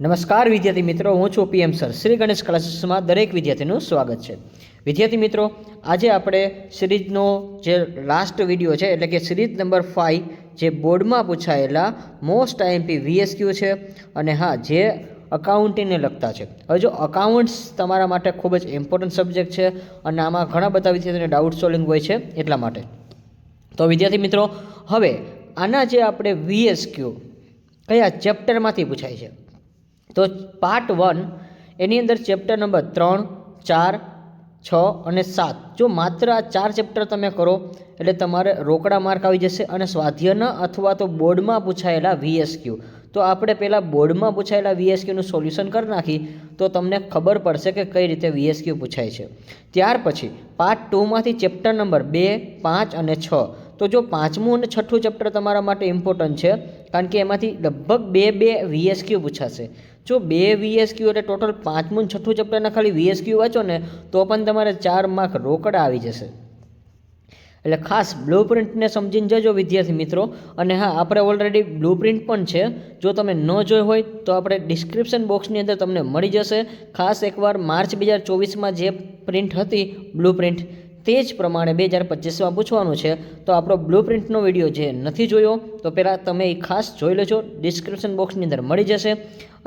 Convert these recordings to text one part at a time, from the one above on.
નમસ્કાર વિદ્યાર્થી મિત્રો, હું છું પીએમ સર. શ્રી ગણેશ ક્લાસીસમાં દરેક વિદ્યાર્થીનું સ્વાગત છે. વિદ્યાર્થી મિત્રો, આજે આપણે સિરીઝનો જે લાસ્ટ વિડીયો છે એટલે કે સિરીઝ નંબર 5 જે બોર્ડમાં પૂછાયેલા મોસ્ટ આઈએમપી વીએસક્યુ છે અને હા જે અકાઉન્ટિંગને લગતા છે. હવે જો અકાઉન્ટ્સ તમારા માટે ખૂબ જ ઇમ્પોર્ટન્ટ સબ્જેક્ટ છે અને આમાં ઘણા બધા વિદ્યાર્થીઓને ડાઉટ સોલ્વિંગ હોય છે એટલા માટે. તો વિદ્યાર્થી મિત્રો, હવે આના જે આપણે વીએસક્યુ કયા ચેપ્ટરમાંથી પૂછાય છે, તો પાર્ટ 1 એની અંદર ચેપ્ટર નંબર 3, 4, 6 અને 7. જો માત્ર આ 4 ચેપ્ટર તમે કરો એટલે તમારે રોકડા માર્ક આવી જશે અને સ્વાધ્યાયના અથવા તો બોર્ડમાં પૂછાયેલા વીએસક્યુ. તો આપણે પહેલાં બોર્ડમાં પૂછાયેલા વીએસક્યુનું સોલ્યુશન કરી નાખી તો તમને ખબર પડશે કે કઈ રીતે વીએસક્યુ પૂછાય છે. ત્યાર પછી પાર્ટ 2માંથી ચેપ્ટર નંબર 2, 5 અને 6. તો જો 5મું અને 6ઠું ચેપ્ટર તમારા માટે ઇમ્પોર્ટન્ટ છે કારણ કે એમાંથી લગભગ બે વીએસક્યુ પૂછાશે. જો 2 વીએસક્યુ એટલે ટોટલ 5મું અને 6ઠું ચેપ્ટરના ખાલી વીએસક્યુ વાંચો ને તો પણ તમારે 4 માર્ક રોકડા આવી જશે. એટલે ખાસ બ્લુપ્રિન્ટને સમજીને જજો વિદ્યાર્થી મિત્રો. અને હા, આપણે ઓલરેડી બ્લુપ્રિન્ટ પણ છે, જો તમે ન જોઈ હોય તો આપણે ડિસ્ક્રિપ્શન બોક્સની અંદર તમને મળી જશે. ખાસ એકવાર માર્ચ 2024માં જે પ્રિન્ટ હતી બ્લુપ્રિન્ટ તે જ પ્રમાણે 2025માં પૂછવાનું છે. તો આપણો બ્લુપ્રિન્ટનો વિડીયો જે નથી જોયો તો પહેલાં તમે એ ખાસ જોઈ લેજો, ડિસ્ક્રિપ્શન બોક્સની અંદર મળી જશે.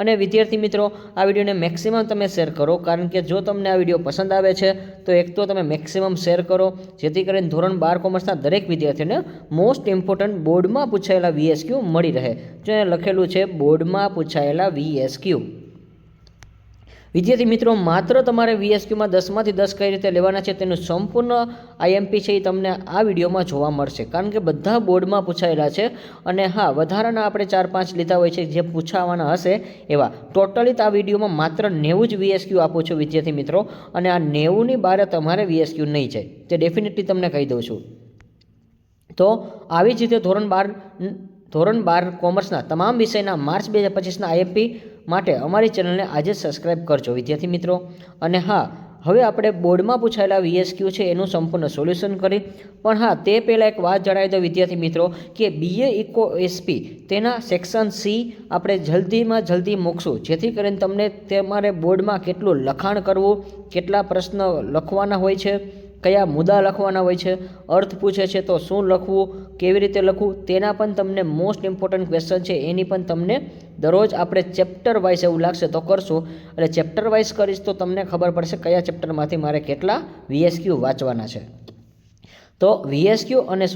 અને વિદ્યાર્થી મિત્રો, આ વિડીયોને મેક્સિમમ તમે શેર કરો કારણ કે જો તમને આ વિડીયો પસંદ આવે છે તો એક તો તમે મેક્સિમમ શેર કરો જેથી કરીને ધોરણ 12 કોમર્સના દરેક વિદ્યાર્થીઓને મોસ્ટ ઇમ્પોર્ટન્ટ બોર્ડમાં પૂછાયેલા વીએસક્યુ મળી રહે. જો એને લખેલું છે બોર્ડમાં પૂછાયેલા વીએસક્યુ. વિદ્યાર્થી મિત્રો, માત્ર તમારે વીએસક્યુમાં 10માંથી 10 કઈ રીતે લેવાના છે તેનું સંપૂર્ણ આઈએમપી છે એ તમને આ વિડીયોમાં જોવા મળશે કારણ કે બધા બોર્ડમાં પૂછાયેલા છે. અને હા, વધારાના આપણે 4-5 લીધા હોય છે જે પૂછાવાના હશે એવા. ટોટલી આ વિડીયોમાં માત્ર 90 જ વીએસક્યુ આપું છું વિદ્યાર્થી મિત્રો. અને આ 90ની બહાર તમારે વીએસક્યુ નહીં જાય, તે ડેફિનેટલી તમને કહી દઉં છું. તો આવી જ રીતે ધોરણ 12 કોમર્સના તમામ વિષયના માર્ચ 2025ના આઈએમપી માટે અમારી ચેનલને આજે સબસ્ક્રાઈબ કરજો વિદ્યાર્થી મિત્રો. અને હા, હવે આપણે બોર્ડમાં પૂછાયેલા વીએસક્યુ છે એનું સંપૂર્ણ સોલ્યુશન કરી. પણ હા, તે પહેલાં એક વાત જણાવી દો વિદ્યાર્થી મિત્રો કે બીએ ઇકો એસપી તેના સેક્શન સી આપણે જલ્દીમાં જલ્દી મૂકશું જેથી કરીને તમને તમારે બોર્ડમાં કેટલું લખાણ કરવું, કેટલા પ્રશ્ન લખવાના હોય છે, કયા મુદ્દા લખવાના હોય છે, અર્થ પૂછે છે તો શું લખવું, કેવી રીતે લખવું, તેના પણ તમને મોસ્ટ ઇમ્પોર્ટન્ટ ક્વેશ્ચન છે એની પણ તમને દરરોજ આપણે ચેપ્ટર વાઇઝ એવું લાગશે તો કરશું. એટલે ચેપ્ટર વાઇઝ કરીશ તો તમને ખબર પડશે કયા ચેપ્ટરમાંથી મારે કેટલા વીએસક્યુ વાંચવાના છે. તો વીએસક્યુ અને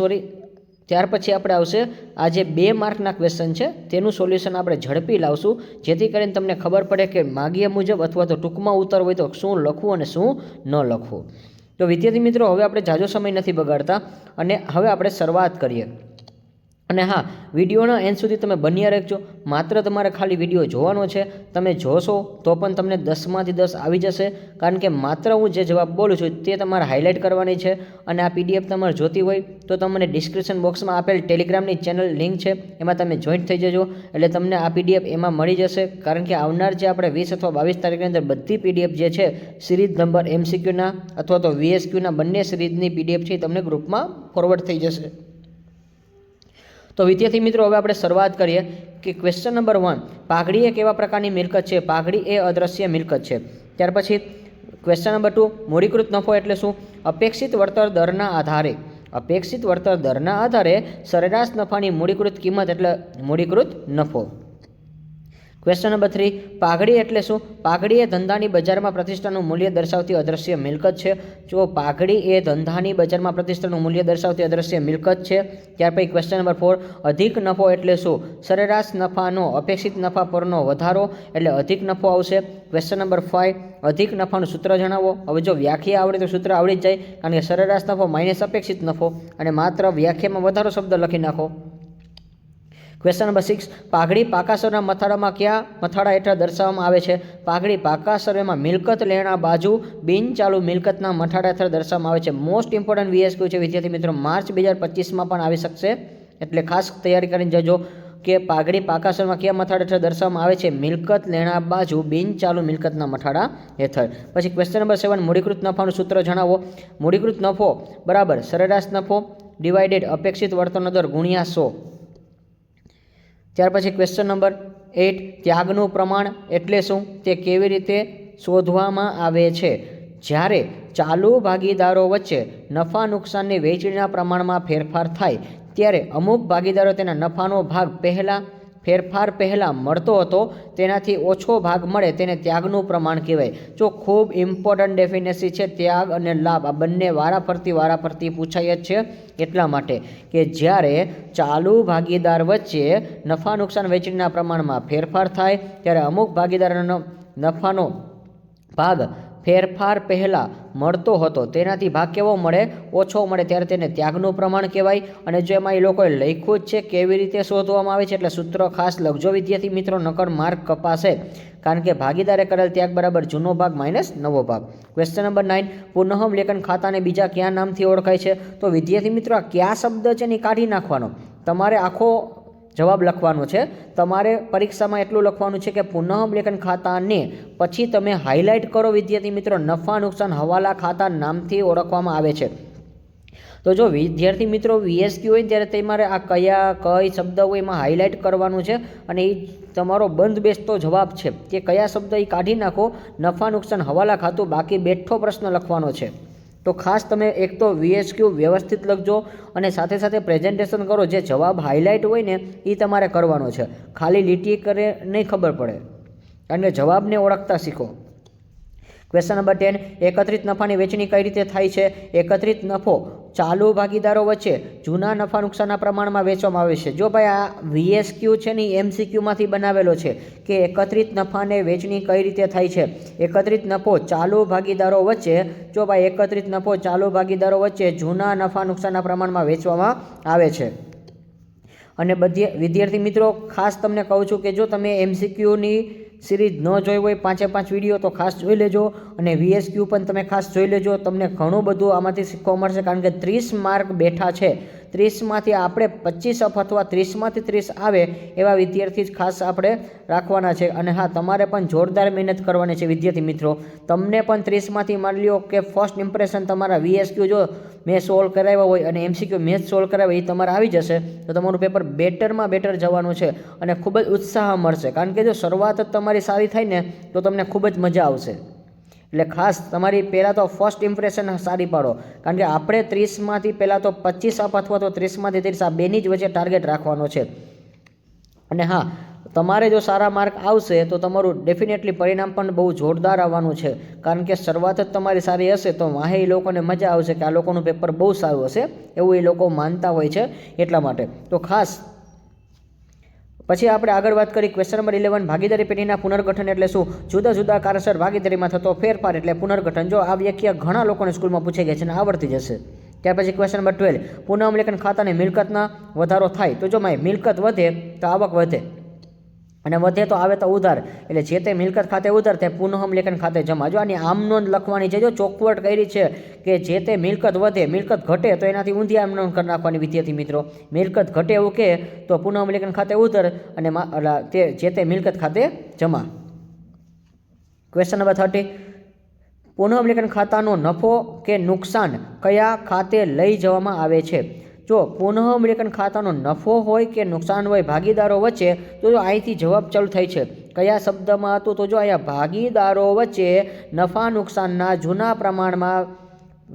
ત્યાર પછી આપણે આવશે આ જે 2 માર્કના ક્વેશ્ચન છે તેનું સોલ્યુશન આપણે ઝડપી લાવશું જેથી કરીને તમને ખબર પડે કે માગ્યા મુજબ અથવા તો ટૂંકમાં ઉત્તર હોય તો શું લખવું અને શું ન લખવું. તો વિદ્યાર્થી મિત્રો, હવે આપણે ઝાઝો સમય નથી બગાડતા અને હવે આપણે શરૂઆત કરીએ. અને હા, વિડીયોના એન્ડ સુધી તમે બન્યા રહેજો. માત્ર તમારે ખાલી વિડીયો જોવાનો છે. તમે જોશો તો પણ તમને 10માંથી 10 આવી જશે કારણ કે માત્ર હું જે જવાબ બોલું છું તે તમારે હાઇલાઇટ કરવાની છે. અને આ પીડીએફ તમારે જોતી હોય તો તમને ડિસ્ક્રિપ્શન બોક્સમાં આપેલ ટેલિગ્રામની ચેનલ લિંક છે એમાં તમે જોઈન્ટ થઈ જજો એટલે તમને આ પીડીએફ એમાં મળી જશે. કારણ કે આવનાર જે આપણે 20 અથવા 22 તારીખની અંદર બધી પીડીએફ જે છે સિરીઝ નંબર એમસીક્યુના અથવા તો વીએસક્યુના બંને સિરીઝની પીડીએફ છે તમને ગ્રુપમાં ફોરવર્ડ થઈ જશે. તો વિદ્યાર્થી મિત્રો, હવે આપણે શરૂઆત કરીએ કે ક્વેશ્ચન નંબર 1, પાઘડી એ કેવા પ્રકારની મિલકત છે? પાઘડી એ અદ્રશ્ય મિલકત છે. ત્યાર પછી ક્વેશ્ચન નંબર 2, મૂડીકૃત નફો એટલે શું? અપેક્ષિત વળતર દરના આધારે સરેરાશ નફાની મૂડીકૃત કિંમત એટલે મૂડીકૃત નફો. ક્વેશ્ચન નંબર 3, પાઘડી એટલે શું? પાઘડી એ ધંધાની બજારમાં પ્રતિષ્ઠાનું મૂલ્ય દર્શાવતી અદ્રશ્ય મિલકત છે. જો પાઘડી એ ધંધાની બજારમાં પ્રતિષ્ઠાનું મૂલ્ય દર્શાવતી અદ્રશ્ય મિલકત છે. ત્યાર પછી ક્વેશ્ચન નંબર 4, અધિક નફો એટલે શું? સરેરાશ નફાનો અપેક્ષિત નફા પરનો વધારો એટલે અધિક નફો આવશે. ક્વેશ્ચન નંબર 5, અધિક નફાનું સૂત્ર જણાવો. હવે જો વ્યાખ્યા આવડે તો સૂત્ર આવડી જ જાય કારણ કે સરેરાશ નફો માઇનસ અપેક્ષિત નફો અને માત્ર વ્યાખ્યામાં વધારો શબ્દ લખી નાખો. ક્વેશ્ચન નંબર 6, પાઘડી પાકાસરના મથાળામાં કયા મથાળા હેઠળ દર્શાવવામાં આવે છે? પાઘડી પાકાસરમાં મિલકત લેણા બાજુ બિનચાલુ મિલકતના મથાળા હેઠળ દર્શાવવામાં આવે છે. મોસ્ટ ઇમ્પોર્ટન્ટ વીએસક્યુ છે વિદ્યાર્થી મિત્રો, માર્ચ 2025માં પણ આવી શકશે એટલે ખાસ તૈયારી કરીને જજો કે પાઘડી પાકાસરમાં કયા મથાળા હેઠળ દર્શાવવામાં આવે છે? મિલકત લેણા બાજુ બિનચાલુ મિલકતના મથાળા હેઠળ. પછી ક્વેશ્ચન નંબર 7, મૂડીકૃત નફાનું સૂત્ર જણાવો. મૂડીકૃત નફો બરાબર સરેરાશ નફો ડિવાઇડેડ અપેક્ષિત વળતરનો દર ગુણ્યા 100. ત્યાર પછી ક્વેશ્ચન નંબર 8 ત્યાગનું પ્રમાણ એટલે શું તે કેવી રીતે શોધવામાં આવે છે? જ્યારે ચાલુ ભાગીદારો વચ્ચે નફા નુકસાનની વહેંચણીના પ્રમાણમાં ફેરફાર થાય ત્યારે અમુક ભાગીદારો તેના નફાનો ભાગ ફેરફાર પહેલાં મળતો હતો તેનાથી ઓછો ભાગ મળે તેને ત્યાગનું પ્રમાણ કહેવાય. જો ખૂબ ઇમ્પોર્ટન્ટ ડેફિનેશન છે ત્યાગ અને લાભ, આ બંને વારાફરતી પૂછાય જ છે. એટલા માટે કે જ્યારે ચાલુ ભાગીદાર વચ્ચે નફા નુકસાન વહેંચણીના પ્રમાણમાં ફેરફાર થાય ત્યારે અમુક ભાગીદારોનો નફાનો ભાગ ફેરફાર પહેલાં મળતો હતો તેનાથી ભાગ કેવો મળે? ઓછો મળે, ત્યારે તેને ત્યાગનું પ્રમાણ કહેવાય. અને જો એમાં એ લોકોએ લખ્યું જ છે કેવી રીતે શોધવામાં આવે છે એટલે સૂત્ર ખાસ લખજો વિદ્યાર્થી મિત્રો, નકર માર્ક કપાશે. કારણ કે ભાગીદારે કરેલ ત્યાગ બરાબર જૂનો ભાગ માઇનસ નવો ભાગ. ક્વેશ્ચન નંબર 9, પુનઃમૂલ્યાંકન ખાતાને બીજા કયા નામથી ઓળખાય છે? તો વિદ્યાર્થી મિત્રો આ કયા શબ્દ છે ને કાઢી નાખવાનો, તમારે આખો જવાબ લખવાનો છે. તમારે પરીક્ષામાં એટલું લખવાનું છે કે પુનઃમૂલ્યાંકન ખાતાને પછી તમે હાઇલાઇટ કરો વિદ્યાર્થી મિત્રો, નફા નુકસાન હવાલા ખાતા નામથી ઓળખવામાં આવે છે. તો જો વિદ્યાર્થી મિત્રો VSQ હોય ત્યારે તમારે આ કઈ શબ્દ હોય એમાં હાઇલાઇટ કરવાનું છે અને એ તમારો બંધ બેસતો જવાબ છે કે કયા શબ્દ એ કાઢી નાખો, નફા નુકસાન હવાલા ખાતું, બાકી બેઠો પ્રશ્ન લખવાનો છે. તો ખાસ તમે એક તો VSQ વ્યવસ્થિત લખજો અને સાથે સાથે પ્રેઝન્ટેશન કરો. જે જવાબ હાઇલાઇટ હોય ને એ તમારે કરવાનો છે, ખાલી લીટી કરે નહીં ખબર પડે, કારણ કે જવાબને ઓળખતા શીખો. ક્વેશ્ચન નંબર 10, એકત્રિત નફાની વહેંચણી કઈ રીતે થાય છે? એકત્રિત નફો ચાલુ ભાગીદારો વચ્ચે જૂના નફા નુકસાનના પ્રમાણમાં વેચવામાં આવે છે. જો ભાઈ આ VSQ છે ને MCQમાંથી બનાવેલો છે કે એકત્રિત નફાને વહેંચણી કઈ રીતે થાય છે. એકત્રિત નફો ચાલુ ભાગીદારો વચ્ચે, જો ભાઈ એકત્રિત નફો ચાલુ ભાગીદારો વચ્ચે જૂના નફા નુકસાનના પ્રમાણમાં વેચવામાં આવે છે. અને વિદ્યાર્થી મિત્રો ખાસ તમને કહું છું કે જો તમે MCQની સિરીઝ ન જોઈ હોય 5 વિડીયો તો ખાસ જોઈ લેજો અને VSQ પણ તમે ખાસ જોઈ લેજો. તમને ઘણું બધું આમાંથી શીખવા મળશે, કારણ કે 30 માર્ક બેઠા છે. 30માંથી આપણે 25 અથવા 30માંથી 30 આવે એવા વિદ્યાર્થી જ ખાસ આપણે રાખવાના છે. અને હા, તમારે પણ જોરદાર મહેનત કરવાની છે વિદ્યાર્થી મિત્રો. તમને પણ 30માંથી માની લો કે ફર્સ્ટ ઇમ્પ્રેશન તમારા VSQ જો મેં સોલ્વ કરાવ્યા હોય અને MCQ મેં સોલ્વ કરાવ્યા એ તમારે આવી જશે તો તમારું પેપર બેટરમાં બેટર જવાનું છે અને ખૂબ જ ઉત્સાહ મળશે. કારણ કે જો શરૂઆત જ તમારી સારી થાય ને તો તમને ખૂબ જ મજા આવશે. એટલે ખાસ તમારી પહેલાં તો ફર્સ્ટ ઇમ્પ્રેશન સારી પાડો, કારણ કે આપણે 30માંથી પહેલાં તો 25 અથવા તો 30માંથી 30 આ બેની જ વચ્ચે ટાર્ગેટ રાખવાનો છે. અને હા, તમારે જો સારા માર્ક આવશે તો તમારું ડેફિનેટલી પરિણામ પણ બહુ જોરદાર આવવાનું છે. કારણ કે શરૂઆત જ તમારી સારી હશે તો વાહે એ લોકોને મજા આવશે કે આ લોકોનું પેપર બહુ સારું હશે, એવું એ લોકો માનતા હોય છે. એટલા માટે તો ખાસ પછી આપણે આગળ વાત કરી. ક્વેશ્ચન નંબર 11, ભાગીદારી પેઢીના પુનર્ગઠન એટલે શું? જુદા જુદા કારણસર ભાગીદારીમાં થતો ફેરફાર એટલે પુનર્ગઠન. જો આ વ્યાખ્યા ઘણા લોકોને સ્કૂલમાં પૂછાઈ ગયા છે અને આવડતી જશે. ત્યાર પછી ક્વેશ્ચન નંબર 12, પુનઃમૂલ્યાંકન ખાતાની મિલકતના વધારો થાય તો જો મિલકત વધે તો આવક વધે અને વધે તો આવે તો ઉધાર, એટલે જે તે મિલકત ખાતે ઉધાર તે પુનઃમૂલ્યાંકન ખાતે જમા. જો આની આમ નોંધ લખવાની છે, જો ચોખવટ કરી છે કે જે તે મિલકત વધે, મિલકત ઘટે તો એનાથી ઊંધી આમ નોંધ કરી નાખવાની વિદ્યાર્થી મિત્રો. મિલકત ઘટે એવું કહે તો પુનઃમૂલ્યાંકન ખાતે ઉધાર અને તે જે તે મિલકત ખાતે જમા. ક્વેશ્ચન નંબર 30, પુનઃમૂલ્યાંકન ખાતાનો નફો કે નુકસાન કયા ખાતે લઈ જવામાં આવે છે? જો પુનઃમૂલ્યાંકન ખાતાનો નફો હોય કે નુકસાન હોય ભાગીદારો વચ્ચે તો જો અહીંથી જવાબ ચાલુ થાય છે કયા શબ્દમાં હતું? તો જો અહીંયા ભાગીદારો વચ્ચે નફા નુકસાનના જૂના પ્રમાણમાં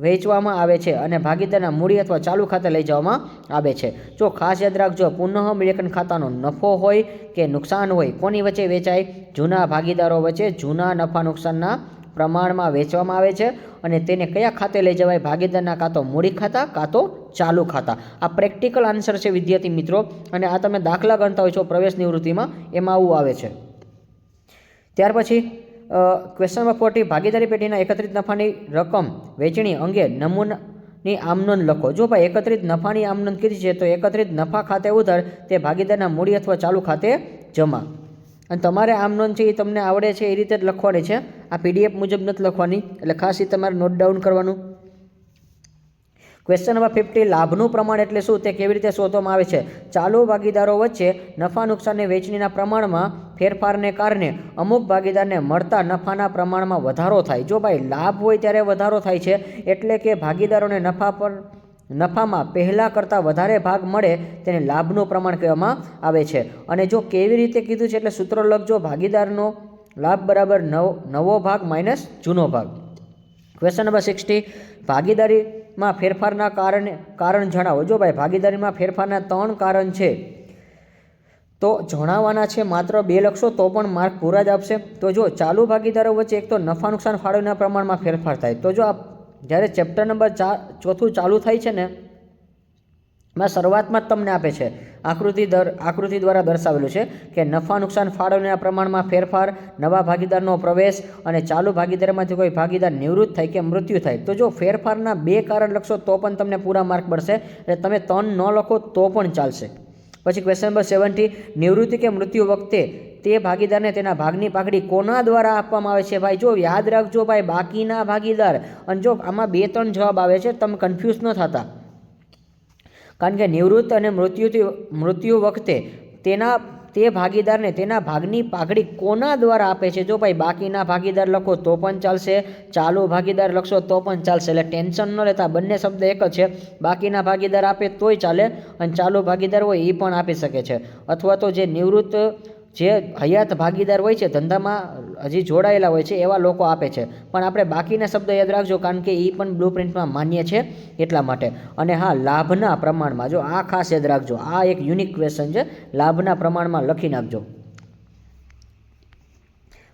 વેચવામાં આવે છે અને ભાગીદારના મૂડી અથવા ચાલુ ખાતે લઈ જવામાં આવે છે. જો ખાસ યાદ રાખજો, પુનઃમૂલ્યાંકન ખાતાનો નફો હોય કે નુકસાન હોય કોની વચ્ચે વેચાય? જૂના ભાગીદારો વચ્ચે જૂના નફા નુકસાનના પ્રમાણમાં વેચવામાં આવે છે અને તેને કયા ખાતે લઈ જવાય? ભાગીદારના કાં તો મૂડી ખાતા કાં તો ચાલુ ખાતા. આ પ્રેક્ટિકલ આન્સર છે વિદ્યાર્થી મિત્રો, અને આ તમે દાખલા ગણતા હોય છો પ્રવેશ નિવૃત્તિમાં, એમાં આવું આવે છે. ત્યાર પછી ક્વેશ્ચન નંબર 40, ભાગીદારી પેઢીના એકત્રિત નફાની રકમ વહેંચણી અંગે નમૂનાની આમનોંધ લખો. જો ભાઈ એકત્રિત નફાની આમનોંધ કીધી છે તો એકત્રિત નફા ખાતે ઉધાર તે ભાગીદારના મૂડી અથવા ચાલુ ખાતે જમા. અને તમારે આમ નોંધ છે એ તમને આવડે છે એ રીતે જ લખવાની છે, આ PDF મુજબ નથી લખવાની, એટલે ખાસ એ તમારે નોટ ડાઉન કરવાનું. ક્વેશ્ચન નંબર 50, લાભનું પ્રમાણ એટલે શું તે કેવી રીતે શોધવામાં આવે છે? ચાલુ ભાગીદારો વચ્ચે નફા નુકસાનની વહેંચણીના પ્રમાણમાં ફેરફારને કારણે અમુક ભાગીદારને મળતા નફાના પ્રમાણમાં વધારો થાય. જો ભાઈ લાભ હોય ત્યારે વધારો થાય છે, એટલે કે ભાગીદારોને નફા પર નફામાં પહેલાં કરતાં વધારે ભાગ મળે તેને લાભનું પ્રમાણ કહેવામાં આવે છે. અને જો કેવી રીતે કીધું છે એટલે સૂત્ર લખજો, ભાગીદારનો લાભ બરાબર નવો ભાગ માઇનસ જૂનો ભાગ. ક્વેશ્ચન નંબર 60, ભાગીદારીમાં ફેરફારના કારણ જણાવો. જો ભાઈ ભાગીદારીમાં ફેરફારના 3 કારણ છે તો જણાવવાના છે, માત્ર 2 લખશો તો પણ માર્ક પૂરા જ આપશે. તો જો ચાલુ ભાગીદારો વચ્ચે એક તો નફા નુકસાન ફાળવણીના પ્રમાણમાં ફેરફાર થાય. તો જો આ જ્યારે ચેપ્ટર નંબર 4 ચાલુ થાય છે ને એમાં શરૂઆતમાં જ તમને આપે છે આકૃતિ દ્વારા દર્શાવેલું છે કે નફા નુકસાન ફાળવણીના પ્રમાણમાં ફેરફાર, નવા ભાગીદારનો પ્રવેશ અને ચાલુ ભાગીદારમાંથી કોઈ ભાગીદાર નિવૃત્ત થાય કે મૃત્યુ થાય. તો જો ફેરફારના 2 કારણ લખશો તો પણ તમને પૂરા માર્ક મળશે, એટલે તમે 3 ન લખો તો પણ ચાલશે. પછી ક્વેશ્ચન નંબર 70, નિવૃત્તિ કે મૃત્યુ વખતે તે ભાગીદારને તેના ભાગની પાઘડી કોના દ્વારા આપવામાં આવે છે? ભાઈ જો યાદ રાખજો ભાઈ, બાકીના ભાગીદાર. અને જો આમાં 2-3 જવાબ આવે છે, તમે કન્ફ્યુઝ ન થતા, કારણ કે નિવૃત્ત અને મૃત્યુ વખતે તે ભાગીદારને તેના ભાગની પાઘડી કોના દ્વારા આપે છે? જો ભાઈ બાકીના ભાગીદાર લખો તો પણ ચાલશે, ચાલુ ભાગીદાર લખશો તો પણ ચાલશે, એટલે ટેન્શન ન લેતા, બંને શબ્દ એક જ છે. બાકીના ભાગીદાર આપે તોય ચાલે અને ચાલુ ભાગીદાર હોય એ પણ આપી શકે છે. અથવા તો જે નિવૃત્ત જે હયાત ભાગીદાર હોય છે, ધંધામાં હજી જોડાયેલા હોય છે, એવા લોકો આપે છે. પણ આપણે બાકીના શબ્દ યાદ રાખજો, કારણ કે એ પણ બ્લુપ્રિન્ટમાં માન્ય છે એટલા માટે. અને હા, લાભના પ્રમાણમાં, જો આ ખાસ યાદ રાખજો, આ એક યુનિક ક્વેશ્ચન છે, લાભના પ્રમાણમાં લખી નાખજો.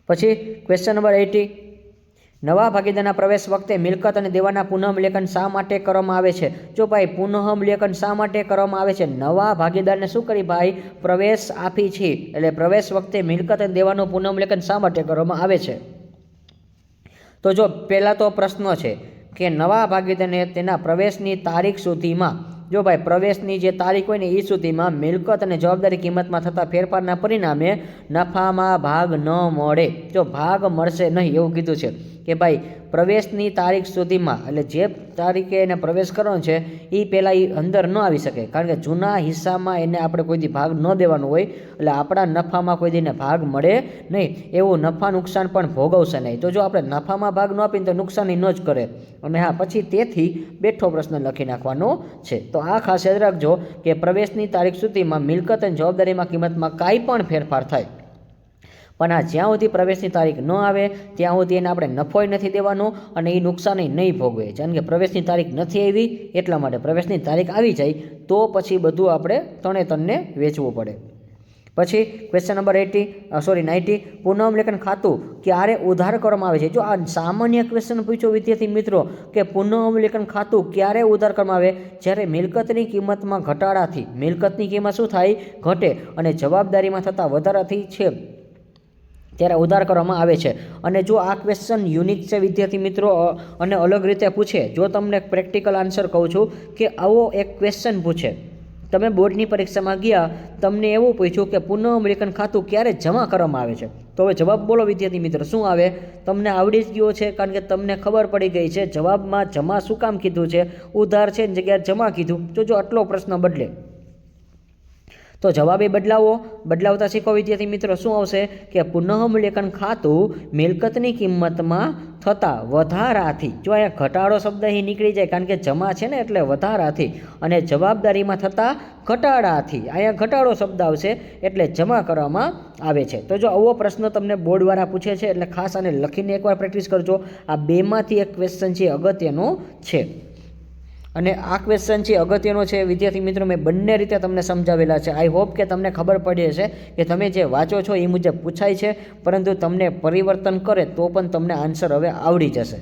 પછી ક્વેશ્ચન નંબર 80, નવા ભાગીદારના પ્રવેશ વખતે મિલકત અને દેવાના પુનઃમૂલ્યાંકન શા માટે કરવામાં આવે છે? જો ભાઈ પુનઃમૂલ્યાંકન શા માટે કરવામાં આવે છે? નવા ભાગીદારને શું કરી ભાઈ? પ્રવેશ આપી છે, એટલે પ્રવેશ વખતે મિલકત અને દેવાનું પુનઃમૂલ્યાંકન શા માટે કરવામાં આવે છે? તો જો પહેલાં તો પ્રશ્ન છે કે નવા ભાગીદારને તેના પ્રવેશની તારીખ સુધીમાં, જો ભાઈ પ્રવેશની જે તારીખ હોય ને એ સુધીમાં મિલકત અને જવાબદારી કિંમતમાં થતા ફેરફારના પરિણામે નફામાં ભાગ ન મળે. જો ભાગ મળશે નહીં એવું કીધું છે કે ભાઈ પ્રવેશની તારીખ સુધીમાં, એટલે જે તારીખે એને પ્રવેશ કરવાનો છે એ પહેલાં એ અંદર ન આવી શકે, કારણ કે જૂના હિસ્સામાં એને આપણે કોઈ દી ભાગ ન દેવાનો હોય, એટલે આપણા નફામાં કોઈ દીને ભાગ મળે નહીં. એવું નફા નુકસાન પણ ભોગવશે નહીં. તો જો આપણે નફામાં ભાગ ન આપીને તો નુકસાની ન જ કરે. અને હા, પછી તેથી બેઠો પ્રશ્ન લખી નાખવાનો છે. તો આ ખાસ યાદ રાખજો કે પ્રવેશની તારીખ સુધીમાં મિલકત અને જવાબદારીમાં કિંમતમાં કાંઈ પણ ફેરફાર થાય, પણ આ જ્યાં સુધી પ્રવેશની તારીખ ન આવે ત્યાં સુધી એને આપણે નફોય નથી દેવાનો અને એ નુકસાની નહીં ભોગવે. કારણ કે પ્રવેશની તારીખ નથી આવી એટલા માટે. પ્રવેશની તારીખ આવી જાય તો પછી બધું આપણે તણે વેચવું પડે. પછી ક્વેશ્ચન નંબર 90, પુનઃમૂલ્યાંકન ખાતું ક્યારે ઉધાર કરવામાં આવે છે? જો આ સામાન્ય ક્વેશ્ચન પૂછ્યો વિદ્યાર્થી મિત્રો કે પુનઃમૂલ્યાંકન ખાતું ક્યારે ઉધાર કરવામાં આવે? જ્યારે મિલકતની કિંમતમાં ઘટાડાથી, મિલકતની કિંમત શું થાય? ઘટે, અને જવાબદારીમાં થતા વધારાથી છે ત્યારે ઉધાર કરવામાં આવે છે. અને જો આ ક્વેશ્ચન યુનિક છે વિદ્યાર્થી મિત્રો અને અલગ રીતે પૂછે, જો તમને પ્રેક્ટિકલ આન્સર કહું છું કે આવો એક ક્વેશ્ચન પૂછે, તમે બોર્ડની પરીક્ષામાં ગયા, તમને એવું પૂછ્યું કે પુનઃમૂલ્યાંકન ખાતું ક્યારે જમા કરવામાં આવે છે, તો હવે જવાબ બોલો વિદ્યાર્થી મિત્રો શું આવે? તમને આવડી જ ગયો છે, કારણ કે તમને ખબર પડી ગઈ છે જવાબમાં જમા શું કામ કીધું છે, ઉધાર છે એની જગ્યાએ જમા કીધું. જો આટલો પ્રશ્ન બદલે તો જવાબ એ બદલાવતા શીખો વિદ્યાર્થી મિત્રો. શું આવશે કે પુનઃમૂલ્યાંકન ખાતું મિલકતની કિંમતમાં થતા વધારાથી, જો અહીંયા ઘટાડો શબ્દ અહીં નીકળી જાય, કારણ કે જમા છે ને એટલે વધારાથી, અને જવાબદારીમાં થતા ઘટાડાથી, અહીંયા ઘટાડો શબ્દ આવશે એટલે જમા કરવામાં આવે છે. તો જો આવો પ્રશ્ન તમને બોર્ડવાળા પૂછે છે એટલે ખાસ આને લખીને એકવાર પ્રેક્ટિસ કરજો. આ બેમાંથી એક ક્વેશ્ચન છે અગત્યનો છે, અને આ ક્વેશ્ચન છે અગત્યનો છે વિદ્યાર્થી મિત્રો. મેં બંને રીતે તમને સમજાવેલા છે. આઈ હોપ કે તમને ખબર પડી હશે કે તમે જે વાંચો છો એ મુજબ પૂછાય છે, પરંતુ તમને પરિવર્તન કરે તો પણ તમને આન્સર હવે આવડી જશે.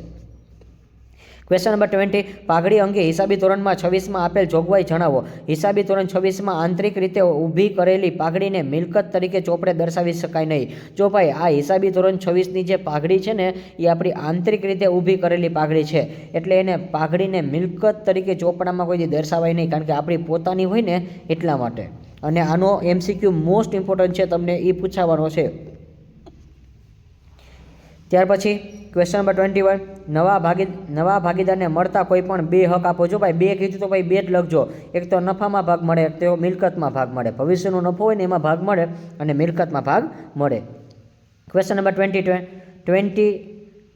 ક્વેશ્ચન નંબર 20, પાઘડી અંગે હિસાબી ધોરણમાં 26માં આપેલ જોગવાઈ જણાવો. હિસાબી ધોરણ 26માં આંતરિક રીતે ઊભી કરેલી પાઘડીને મિલકત તરીકે ચોપડે દર્શાવી શકાય નહીં. જો ભાઈ આ હિસાબી ધોરણ 26ની જે પાઘડી છે ને એ આપણી આંતરિક રીતે ઊભી કરેલી પાઘડી છે, એટલે એને પાઘડીને મિલકત તરીકે ચોપડામાં કોઈ દર્શાવાય નહીં, કારણ કે આપણી પોતાની હોય ને એટલા માટે. અને આનો MCQ મોસ્ટ ઇમ્પોર્ટન્ટ છે, તમને એ પૂછાવાનો છે. ત્યાર પછી ક્વેશ્ચન નંબર 21, નવા ભાગીદારને મળતા કોઈ પણ 2 હક આપો. જો ભાઈ 2 કીધું તો ભાઈ 2 જ લખજો. એક તો નફામાં ભાગ મળે, એક તો મિલકતમાં ભાગ મળે. ભવિષ્યનો નફો હોય ને એમાં ભાગ મળે અને મિલકતમાં ભાગ મળે. Question number 22,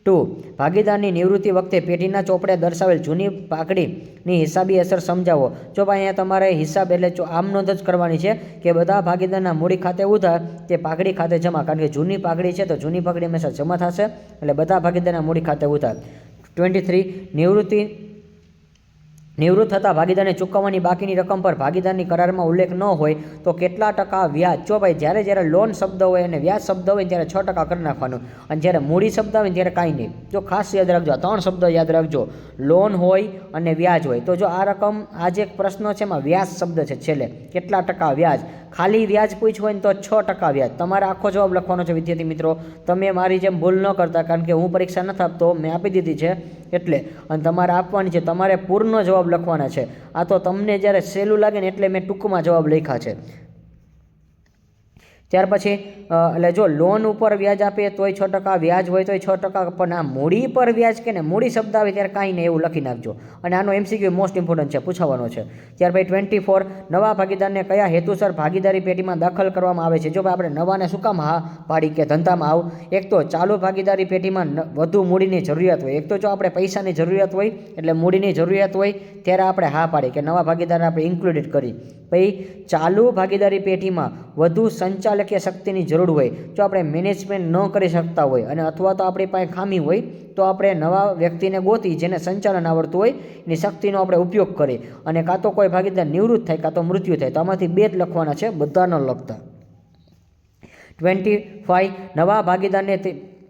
2. ભાગીદારની નિવૃત્તિ વખતે પેઢીના ચોપડે દર્શાવેલ જૂની પાઘડીની હિસાબી અસર સમજાવો. જો ભાઈ અહીંયા તમારે હિસાબ એટલે આમ નોંધ જ કરવાની છે કે બધા ભાગીદારના મૂડી ખાતે ઉધાર તે પાઘડી ખાતે જમા, કારણ કે જૂની પાઘડી છે તો જૂની પાઘડી હંમેશા જમા થશે, એટલે બધા ભાગીદારના મૂડી ખાતે ઉધાર. 23. નિવૃત્ત થતાં ભાગીદારને ચૂકવવાની બાકીની રકમ પર ભાગીદારની કરારમાં ઉલ્લેખ ન હોય તો કેટલા ટકા વ્યાજ. જો ભાઈ જ્યારે લોન શબ્દ હોય અને વ્યાજ શબ્દ હોય ત્યારે 6% કરી નાખવાનું, અને જ્યારે મૂડી શબ્દ આવે ત્યારે કાંઈ નહીં. જો ખાસ યાદ રાખજો, આ 3 શબ્દ યાદ રાખજો, લોન હોય અને વ્યાજ હોય. તો જો આ રકમ આ જે પ્રશ્ન છે એમાં વ્યાજ શબ્દ છે છેલ્લે, કેટલા ટકા વ્યાજ. ખાલી વ્યાજ પૂછ્યું હોય ને તો 6% વ્યાજ. તમારે આખો જવાબ લખવાનો છે વિદ્યાર્થી મિત્રો. તમે મારી જેમ ભૂલ ન કરતા, કારણ કે હું પરીક્ષા નથી આપતો, મેં આપી દીધી છે એટલે, અને તમારે આપવાની છે. તમારે પૂર્ણ જવાબ લખવાના છે. આ તો તમને જ્યારે સહેલું લાગે ને એટલે મેં ટૂંકમાં જવાબ લખ્યા છે. ત્યાર પછી એટલે જો લોન ઉપર વ્યાજ આપે તોય 6%, વ્યાજ હોય તોય 6%, પણ આ મૂડી પર વ્યાજ કે ને મૂડી શબ્દ આવે ત્યારે કાંઈ નહીં એવું લખી નાખજો. અને આનો MCQ મોસ્ટ ઇમ્પોર્ટન્ટ છે, પૂછવાનો છે. ત્યાર પછી 24. નવા ભાગીદારને કયા હેતુસર ભાગીદારી પેઢીમાં દાખલ કરવામાં આવે છે. જો ભાઈ આપણે નવાને શું કામ હા પાડી કે ધંધામાં આવ. એક તો ચાલુ ભાગીદારી પેઢીમાં વધુ મૂડીની જરૂરિયાત હોય. એક તો જો આપણે પૈસાની જરૂરિયાત હોય એટલે મૂડીની જરૂરિયાત હોય ત્યારે આપણે હા પાડી કે નવા ભાગીદારને આપણે ઇન્ક્લુડેડ કરી. પછી ચાલુ ભાગીદારી પેઢીમાં વધુ સંચાલકીય શક્તિની જરૂર હોય. જો આપણે મેનેજમેન્ટ ન કરી શકતા હોય અને અથવા તો આપણી પાસે ખામી હોય તો આપણે નવા વ્યક્તિને ગોતી જેને સંચાલન આવડતું હોય, એની શક્તિનો આપણે ઉપયોગ કરીએ. અને કાં તો કોઈ ભાગીદાર નિવૃત્ત થાય કાં તો મૃત્યુ થાય. તો આમાંથી 2 જ લખવાના છે, બધા ન લખતા. 25. નવા ભાગીદારને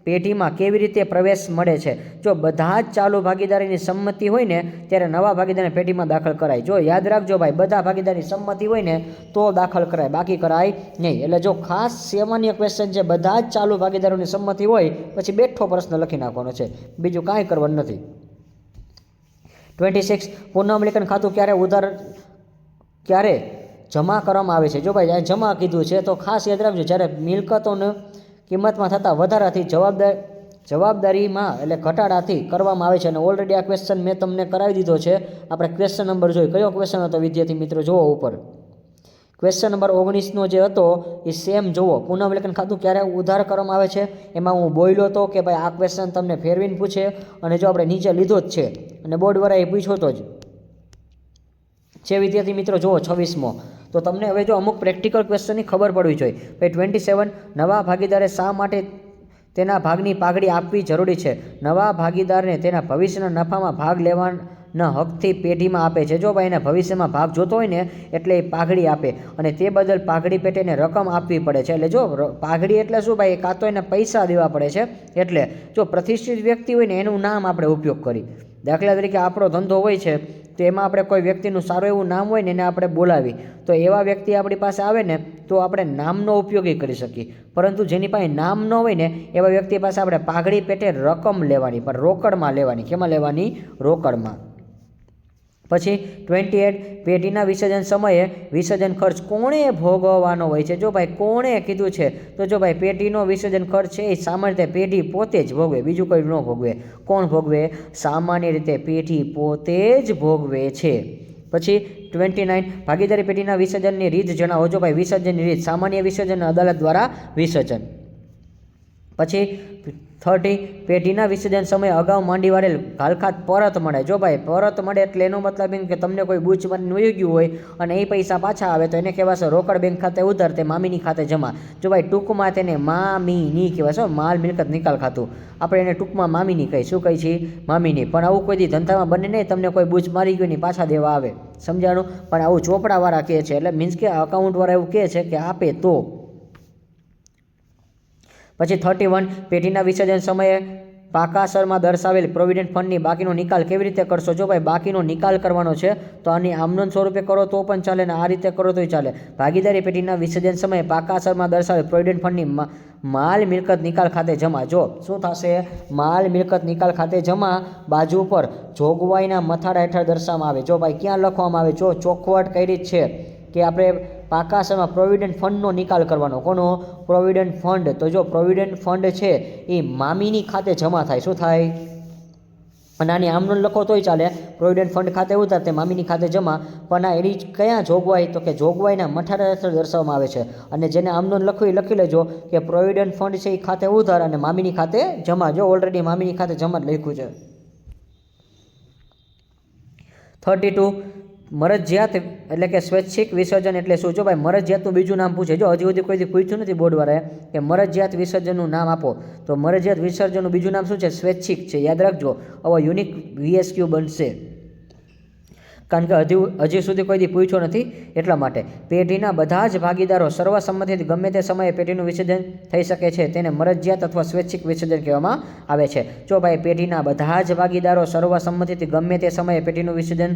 પેઢીમાં કેવી રીતે પ્રવેશ મળે છે. જો બધા જ ચાલુ ભાગીદારીની સંમતિ હોય ને ત્યારે નવા ભાગીદારને પેઢીમાં દાખલ કરાય. જો યાદ રાખજો ભાઈ, બધા ભાગીદારની સંમતિ હોય ને તો દાખલ કરાય, બાકી કરાય નહીં. એટલે જો ખાસ સામાન્ય ક્વેશ્ચન છે, બધા જ ચાલુ ભાગીદારોની સંમતિ હોય પછી બેઠો પ્રશ્ન લખી નાખવાનો છે, બીજું કાંઈ કરવાનું નથી. 26. પુનઃઅવલોકન ખાતું ક્યારે જમા કરવામાં આવે છે. જો ભાઈ જમા કીધું છે તો ખાસ યાદ રાખજો, જ્યારે મિલકતોને કિંમતમાં થતા વધારાથી જવાબદારીમાં એટલે ઘટાડાથી કરવામાં આવે છે. અને ઓલરેડી આ ક્વેશ્ચન મેં તમને કરાવી દીધો છે. આપણે ક્વેશ્ચન નંબર જોઈ, કયો ક્વેશ્ચન હતો વિદ્યાર્થી મિત્રો જુઓ ઉપર. ક્વેશ્ચન નંબર 19નો જે હતો એ સેમ જુઓ. પુનઃઅવલોકન ખાતું ક્યારે ઉધાર કરવામાં આવે છે. એમાં હું બોલ્યો હતો કે ભાઈ આ ક્વેશ્ચન તમને ફેરવીને પૂછે, અને જો આપણે નીચે લીધો જ છે અને બોર્ડવાળાએ પૂછ્યો તો જ વિદ્યાર્થી મિત્રો જુઓ 26મો. તો તમને હવે જો અમુક પ્રેક્ટિકલ ક્વેશ્ચનની ખબર પડવી જોઈએ. ભાઈ 27. નવા ભાગીદારે શા માટે તેના ભાગની પાઘડી આપવી જરૂરી છે. નવા ભાગીદારને તેના ભવિષ્યના નફામાં ભાગ લેવાના હકથી પેઢીમાં આપે છે. જો ભાઈ એને ભવિષ્યમાં ભાગ જોતો હોય ને એટલે એ પાઘડી આપે, અને તે બદલ પાઘડી પેટેને રકમ આપવી પડે છે. એટલે જો પાઘડી એટલે શું ભાઈ, કાં તો એને પૈસા દેવા પડે છે. એટલે જો પ્રતિષ્ઠિત વ્યક્તિ હોય ને એનું નામ આપણે ઉપયોગ કરી. દાખલા તરીકે આપણો ધંધો હોય છે તો એમાં આપણે કોઈ વ્યક્તિનું સારું એવું નામ હોય ને એને આપણે બોલાવી, તો એવા વ્યક્તિ આપણી પાસે આવે ને તો આપણે નામનો ઉપયોગી કરી શકીએ. પરંતુ જેની પાસે નામ ન હોય ને એવા વ્યક્તિ પાસે આપણે પાઘડી પેટે રકમ લેવાની, પણ રોકડમાં લેવાની. કેમાં લેવાની? રોકડમાં. પછી 28. પેઢીના વિસર્જન સમયે વિસર્જન ખર્ચ કોણે ભોગવવાનો હોય છે. જો ભાઈ કોણે કીધું છે તો જો ભાઈ પેઢીનો વિસર્જન ખર્ચ છે એ સામાન્ય રીતે પેઢી પોતે જ ભોગવે, બીજું કોઈ ન ભોગવે. કોણ ભોગવે? સામાન્ય રીતે પેઢી પોતે જ ભોગવે છે. પછી 29. ભાગીદારી પેઢીના વિસર્જનની રીત જણાવો. જો ભાઈ વિસર્જનની રીત, સામાન્ય વિસર્જન, અદાલત દ્વારા વિસર્જન. પછી 30. પેઢીના વિસર્જન સમયે અગાઉ માંડી વાળેલ ઘાલખાત પરત મળે. જો ભાઈ પરત મળે એટલે એનો મતલબ એમ કે તમને કોઈ બૂચ મારીને વહી ગયું હોય અને એ પૈસા પાછા આવે તો એને કહેવાશે રોકડ બેંક ખાતે ઉધાર, તે મામીની ખાતે જમા. જો ભાઈ ટૂંકમાં તેને મામીની કહેવાશે, માલ મિલકત નિકાલ ખાતું. આપણે એને ટૂંકમાં મામીની કહી. શું કહી છીએ? મામીની. પણ આવું કોઈ દી ધંધામાં બને નહીં, તમને કોઈ બૂચ મારી ગયું નહીં પાછા દેવા આવે, સમજાણું? પણ આવું ચોપડાવાળા કહે છે, એટલે મીન્સ કે અકાઉન્ટવાળા એવું કહે છે કે આપે તો. પછી 31. પેઢીના વિસર્જન સમયે પાકા અસરમાં દર્શાવેલ પ્રોવિડન્ટ ફંડની બાકીનો નિકાલ કેવી રીતે કરશો. જો ભાઈ બાકીનો નિકાલ કરવાનો છે તો આની આમનોંધ સ્વરૂપે કરો તો પણ ચાલે ને આ રીતે કરો તોય ચાલે. ભાગીદારી પેઢીના વિસર્જન સમયે પાકા અસરમાં દર્શાવેલ પ્રોવિડન્ટ ફંડની માલ મિલકત નિકાલ ખાતે જમા. જો શું થશે? માલ મિલકત નિકાલ ખાતે જમા બાજુ પર જોગવાઈના મથાળા હેઠળ દર્શાવવામાં આવે. જો ભાઈ ક્યાં લખવામાં આવે? જો ચોખવટ કઈ રીત છે કે આપણે પાકા અસરમાં પ્રોવિડન્ટ ફંડનો નિકાલ કરવાનો. કોનો? Provident fund. તો જો પ્રોવિડન્ટ ફંડ છે એ મામીની ખાતે જમા થાય. શું થાય? અને આની આમ નોંધ લખો તોય ચાલે, પ્રોવિડન્ટ ફંડ ખાતે ઉધાર તે મામીની ખાતે જમા, પણ આ એની કયા જોગવાઈ, તો કે જોગવાઈના મઠારા હેઠળ દર્શાવવામાં આવે છે. અને જેને આમ નોંધ લખવી લખી લેજો કે પ્રોવિડન્ટ ફંડ છે એ ખાતે ઉધાર અને મામીની ખાતે જમા. જો ઓલરેડી મામીની ખાતે જમા જ લખ્યું છે. 32 મરજિયાત એટલે કે સ્વૈચ્છિક વિસર્જન એટલે શું? જો ભાઈ મરજિયાતનું બીજું નામ પૂછે. જો હજી સુધી કોઈથી પૂછ્યું નથી બોર્ડવાળાએ કે મરજિયાત વિસર્જનનું નામ આપો, તો મરજિયાત વિસર્જનનું બીજું નામ શું છે? સ્વૈચ્છિક છે. યાદ રાખજો, આવો યુનિક VSQ બનશે, કારણ કે હજી સુધી કોઈથી પૂછ્યો નથી એટલા માટે. પેઢીના બધા જ ભાગીદારો સર્વસંમતિથી ગમે તે સમયે પેઢીનું વિસર્જન થઈ શકે છે, તેને મરજિયાત અથવા સ્વૈચ્છિક વિસર્જન કહેવામાં આવે છે. જો ભાઈ પેઢીના બધા જ ભાગીદારો સર્વસંમતિથી ગમે તે સમયે પેઢીનું વિસર્જન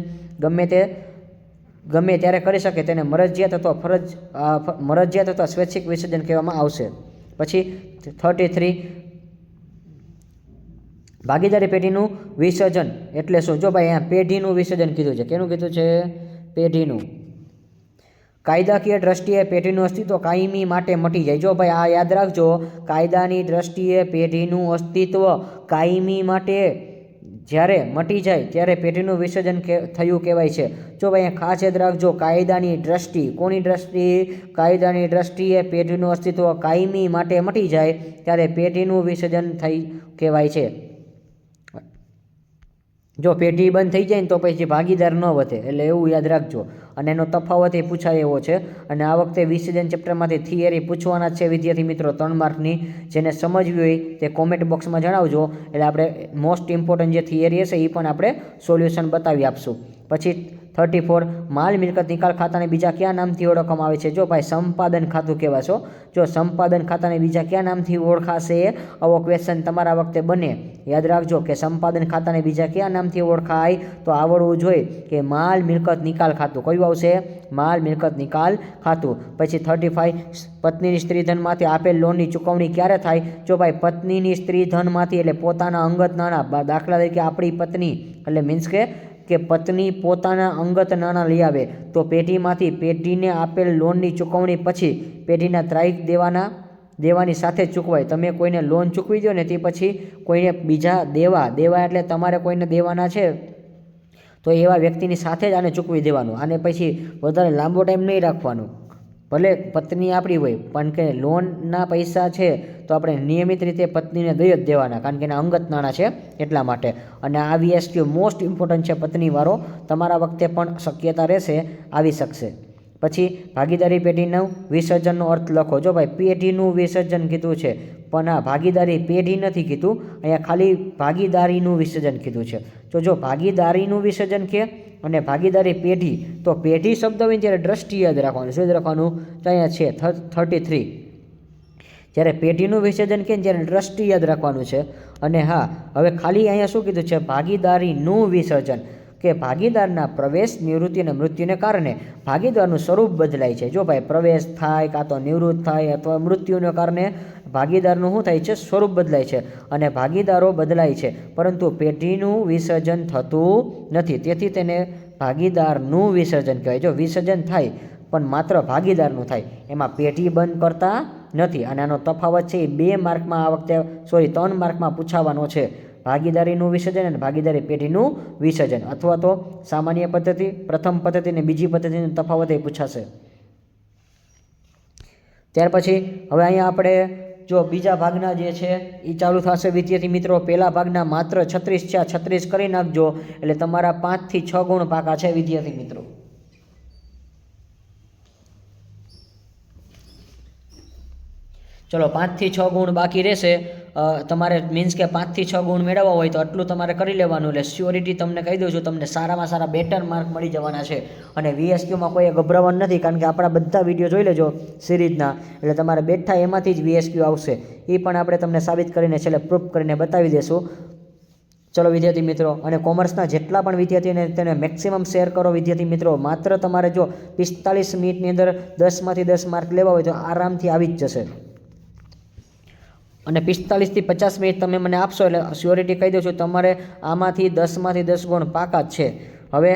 ગમે ત્યારે કરી શકે તેને મરજિયાત અથવા સ્વૈચ્છિક વિસર્જન કહેવામાં આવશે. પછી 33 ભાગીદારી પેઢીનું વિસર્જન એટલે શું? જો ભાઈ અહીંયા પેઢીનું વિસર્જન કીધું છે. કેનું કીધું છે? પેઢીનું. કાયદાકીય દ્રષ્ટિએ પેઢીનું અસ્તિત્વ કાયમી માટે મટી જાય. જો ભાઈ આ યાદ રાખજો, કાયદાની દ્રષ્ટિએ પેઢીનું અસ્તિત્વ કાયમી માટે જ્યારે મટી જાય ત્યારે પેઢીનું વિસર્જન થયું કહેવાય છે. જો ભાઈ ખાસ યાદ રાખજો, કાયદાની દ્રષ્ટિ, કોની દ્રષ્ટિ? કાયદાની દ્રષ્ટિએ પેઢીનું અસ્તિત્વ કાયમી માટે મટી જાય ત્યારે પેઢીનું વિસર્જન થઈ કહેવાય છે. જો પેઢી બંધ થઈ જાય ને તો પછી ભાગીદાર ન વધે, એટલે એવું યાદ રાખજો. અને એનો તફાવત એ પૂછાય એવો છે. અને આ વખતે વિસર્જન ચેપ્ટરમાંથી થિયરી પૂછવાના છે વિદ્યાર્થી મિત્રો 3 માર્કની. જેને સમજવી હોય તે કોમેન્ટ બોક્સમાં જણાવજો, એટલે આપણે મોસ્ટ ઇમ્પોર્ટન્ટ જે થિયરી હશે એ પણ આપણે સોલ્યુશન બતાવી આપશું. પછી 34 માલ મિલકત નિકાલ ખાતાને બીજા કયા નામથી ઓળખવામાં આવે છે? જો ભાઈ સંપાદન ખાતું કહેવાશો. જો સંપાદન ખાતાને બીજા કયા નામથી ઓળખાશે? આવો ક્વેશ્ચન તમારા વખતે બને. યાદ રાખજો કે સંપાદન ખાતાને બીજા કયા નામથી ઓળખાય, તો આવડવું જોઈએ કે માલ મિલકત નિકાલ ખાતું. કયું આવશે? માલ મિલકત નિકાલ ખાતું. પછી 35 પત્નીની સ્ત્રીધનમાંથી આપેલ લોનની ચૂકવણી ક્યારે થાય? જો ભાઈ પત્નીની સ્ત્રીધનમાંથી એટલે પોતાના અંગત નાણાં, દાખલા તરીકે આપણી પત્ની એટલે મીન્સ કે પત્ની પોતાના અંગત નાણાં લઈ આવે તો પેઢીમાંથી પેઢીને આપેલ લોનની ચૂકવણી પછી પેઢીના ત્રાહિક દેવાની સાથે ચૂકવાય. તમે કોઈને લોન ચૂકવી દો ને તે પછી કોઈને બીજા દેવા એટલે તમારે કોઈને દેવાના છે તો એવા વ્યક્તિની સાથે જ આને ચૂકવી દેવાનું. આને પછી વધારે લાંબો ટાઈમ નહીં રાખવાનું. ભલે પત્ની આપણી હોય પણ કે લોનના પૈસા છે તો આપણે નિયમિત રીતે પત્નીને દઈ જ દેવાના, કારણ કે એના અંગત નાણાં છે એટલા માટે. અને આ VSQ મોસ્ટ ઇમ્પોર્ટન્ટ છે પત્નીવાળો, તમારા વખતે પણ શક્યતા રહેશે આવી શકશે. પછી ભાગીદારી પેઢીનું વિસર્જનનો અર્થ લખો. જો ભાઈ પેઢીનું વિસર્જન કીધું છે પણ આ ભાગીદારી પેઢી નથી કીધું, અહીંયા ખાલી ભાગીદારીનું વિસર્જન કીધું છે. તો જો ભાગીદારીનું વિસર્જન કે અને ભાગીદારી પેઢી, તો પેઢી શબ્દ હોય ત્યારે દ્રષ્ટિ યાદ રાખવાનું. શું રાખવાનું? તો અહીંયા છે 33 જ્યારે પેઢીનું વિસર્જન કે ત્યારે દ્રષ્ટિ યાદ રાખવાનું છે. અને હા, હવે ખાલી અહીંયા શું કીધું છે? ભાગીદારીનું વિસર્જન, કે ભાગીદારના પ્રવેશ, નિવૃત્તિ અને મૃત્યુને કારણે ભાગીદારનું સ્વરૂપ બદલાય છે. જો ભાઈ પ્રવેશ થાય, કાં તો નિવૃત્ત થાય અથવા મૃત્યુને કારણે ભાગીદારનું શું થાય છે? સ્વરૂપ બદલાય છે અને ભાગીદારો બદલાય છે, પરંતુ પેઢીનું વિસર્જન થતું નથી. તેથી તેને ભાગીદારનું વિસર્જન કહેવાય. જો વિસર્જન થાય પણ માત્ર ભાગીદારનું થાય, એમાં પેઢી બંધ કરતા નથી. અને આનો તફાવત છે એ 2 માર્કમાં આ વખતે 3 માર્કમાં પૂછાવાનો છે. ભાગીદારીનું વિસર્જન અને ભાગીદારી પેઢીનું વિસર્જન, અથવા તો સામાન્ય પદ્ધતિ, પ્રથમ પદ્ધતિ અને બીજી પદ્ધતિનો તફાવત એ પૂછાશે. ત્યાર પછી હવે અહીંયા આપણે જો બીજા ભાગના જે છે એ ચાલુ થશે વિદ્યાર્થી મિત્રો. પહેલા ભાગના માત્ર 36 છે, 36 કરી નાખજો એટલે તમારા 5 થી 6 ગુણ પાકા છે વિદ્યાર્થી મિત્રો. ચલો 5 થી 6 ગુણ બાકી રહેશે. તમારે મીન્સ કે 5 થી 6 ગુણ મેળવવા હોય તો આટલું તમારે કરી લેવાનું. એટલે શ્યોરિટી તમને કહી દઉં છું, તમને સારામાં સારા બેટર માર્ક મળી જવાના છે. અને VSQમાં કોઈ ગભરાવાનું નથી, કારણ કે આપણા બધા વિડીયો જોઈ લેજો સિરીઝના, એટલે તમારે બેઠા એમાંથી જ VSQ આવશે. એ પણ આપણે તમને સાબિત કરીને છેલ્લે પ્રૂફ કરીને બતાવી દઈશું. ચલો વિદ્યાર્થી મિત્રો, અને કોમર્સના જેટલા પણ વિદ્યાર્થીઓને તેને મેક્સિમમ શેર કરો વિદ્યાર્થી મિત્રો. માત્ર તમારે જો 45 મિનિટની અંદર 10માંથી 10 માર્ક લેવા હોય તો આરામથી આવી જ જશે. અને 45 થી 50 મિનિટ તમે મને આપશો એટલે શ્યોરિટી કહી દઉં છું તમારે આમાંથી 10માંથી 10 ગુણ પાકા જ છે. હવે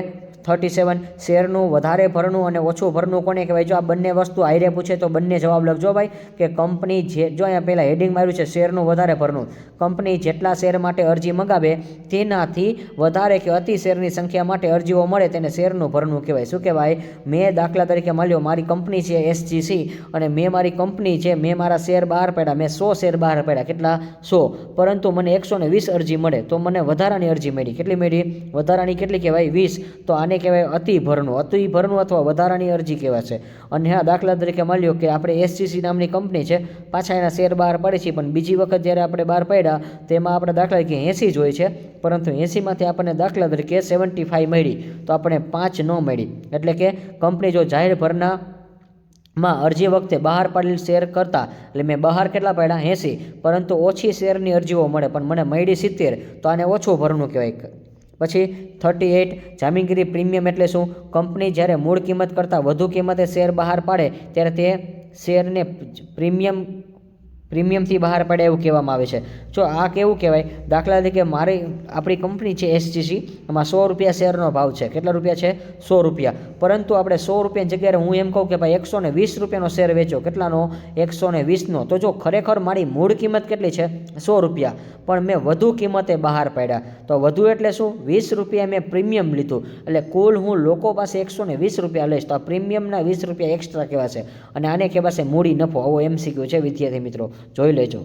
37 શેરનું વધારે ભરનું અને ઓછું ભરનું કોને કહેવાય? જો આ બંને વસ્તુ હાઈરે પૂછે તો બંને જવાબ લખજો ભાઈ કે કંપની જે જો અહીંયા પહેલાં હેડિંગ માર્યું છે શેરનું વધારે ભરનું, કંપની જેટલા શેર માટે અરજી મંગાવે તેનાથી વધારે કે અતિ શેરની સંખ્યા માટે અરજીઓ મળે તેને શેરનું ભરનું કહેવાય. શું કહેવાય? મેં દાખલા તરીકે માની લો મારી કંપની છે SGC અને મેં મારી કંપની છે, મેં મારા શેર બહાર પાડ્યા, મેં 100 શેર બહાર પાડ્યા. કેટલા? 100. પરંતુ મને 120 અરજી મળે તો મને વધારાની અરજી મળી. કેટલી મળી? વધારાની કેટલી કહેવાય? 20. તો આને કહેવાય અતિ ભરનું. અતિ ભરનું અથવા વધારાની અરજી કહેવાય છે. અને હા દાખલા તરીકે માની લો કે આપણે SGC નામની કંપની છે, પાછા એના શેર બહાર પાડી છે, પણ બીજી વખત જ્યારે આપણે બહાર પાડ્યા તેમાં આપણે દાખલા તરીકે 80 જ હોય છે, પરંતુ 80માંથી આપણને દાખલા તરીકે 75 મળી તો આપણે 5 ન મળી. એટલે કે કંપની જો જાહેર ભરના માં અરજી વખતે બહાર પાડેલ શેર કરતાં, એટલે મેં બહાર કેટલા પાડ્યા? 80, પરંતુ ઓછી શેરની અરજીઓ મળે પણ મને મળી 70, તો આને ઓછું ભરનું કહેવાય. પછી 38 જામીનગીરી પ્રીમિયમ એટલે શું? કંપની જ્યારે મૂળ કિંમત કરતાં વધુ કિંમતે શેર બહાર પાડે ત્યારે તે શેરને પ્રીમિયમથી બહાર પાડે એવું કહેવામાં આવે છે. જો આ કેવું કહેવાય? દાખલા તરીકે આપણી કંપની છે SGC, એમાં 100 રૂપિયા શેરનો ભાવ છે. કેટલા રૂપિયા છે? 100 રૂપિયા. પરંતુ આપણે 100 રૂપિયાની જગ્યાએ હું એમ કહું કે ભાઈ 120 રૂપિયાનો શેર વેચો. કેટલાનો? 120નો. તો જો ખરેખર મારી મૂળ કિંમત કેટલી છે? 100 રૂપિયા, પણ મેં વધુ કિંમતે બહાર પાડ્યા. તો વધુ એટલે શું? 20 રૂપિયા મેં પ્રીમિયમ લીધું, એટલે કુલ હું લોકો પાસે 120 રૂપિયા લઈશ તો આ પ્રીમિયમના 20 રૂપિયા એક્સ્ટ્રા કહેવાશે અને આને કહેવાશે મૂડી નફો. આવો MCQ છે વિદ્યાર્થી મિત્રો, જોઈ લેજો.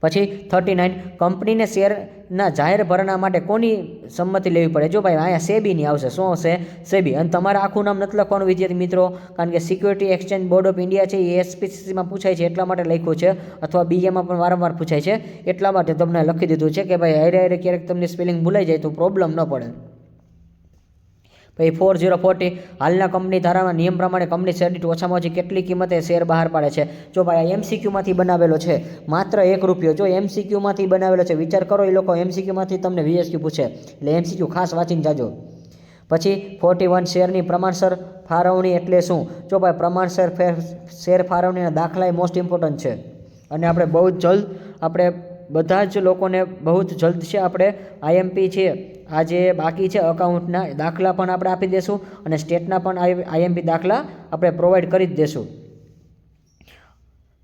પછી 39 કંપનીને શેરના જાહેર ભરણા માટે કોની સંમતિ લેવી પડે? જો ભાઈ અહીંયા સેબીની આવશે. શું આવશે? સેબી. અને તમારે આખું નામ નથી લખવાનું વિદ્યાર્થી મિત્રો, કારણ કે security exchange board of India છે એ SPCCમાં પૂછાય છે એટલા માટે લખ્યું છે, અથવા BAમાં પણ વારંવાર પૂછાય છે એટલા માટે તમને લખી દીધું છે કે ભાઈ હારે ક્યારેક તમને સ્પેલિંગ ભૂલાઈ જાય તો પ્રોબ્લેમ ન પડે. પછી 4040 હાલના કંપની ધારાના નિયમ પ્રમાણે કંપની શેર દીઠ ઓછામાં ઓછી કેટલી કિંમતે શેર બહાર પાડે છે? જો ભાઈ MCQમાંથી બનાવેલો છે, માત્ર 1 રૂપિયો. જો MCQમાંથી બનાવેલો છે, વિચાર કરો એ લોકો MCQમાંથી તમને VSQ પૂછે, એટલે MCQ ખાસ વાંચીને જાજો. પછી 41 શેરની પ્રમાણસર ફાળવણી એટલે શું? જો ભાઈ પ્રમાણસર શેર ફાળવણીના દાખલા એ મોસ્ટ ઇમ્પોર્ટન્ટ છે અને આપણે બહુ જ જલ્દ આપણે બધા જ લોકોને બહુ જ જલ્દ છે આપણે IMP છે આ જે બાકી છે અકાઉન્ટના દાખલા પણ આપણે આપી દેશું અને સ્ટેટના પણ IMP દાખલા આપણે પ્રોવાઈડ કરી જ દેશું.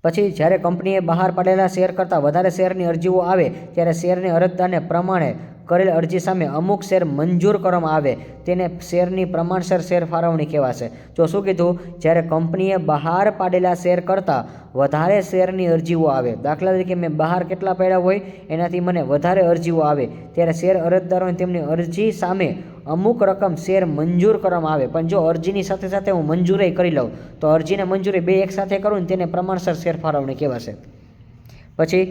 પછી જ્યારે કંપનીએ બહાર પાડેલા શેર કરતાં વધારે શેરની અરજીઓ આવે ત્યારે શેરની અરજદારને પ્રમાણે કરેલ અરજી સામે અમુક શેર મંજૂર કરવામાં આવે તેને શેરની પ્રમાણસર શેર ફાળવણી કહેવાશે. જો શું કીધું? જ્યારે કંપનીએ બહાર પાડેલા શેર કરતાં વધારે શેરની અરજીઓ આવે, દાખલા તરીકે મેં બહાર કેટલા પાડ્યા હોય એનાથી મને વધારે અરજીઓ આવે ત્યારે શેર અરજદારોને તેમની અરજી સામે અમુક રકમ શેર મંજૂર કરવામાં આવે. પણ જો અરજીની સાથે સાથે હું મંજૂરી કરી લઉં તો અરજીને મંજૂરી બે એકસાથે કરું ને તેને પ્રમાણસર શેર ફાળવણી કહેવાશે. પછી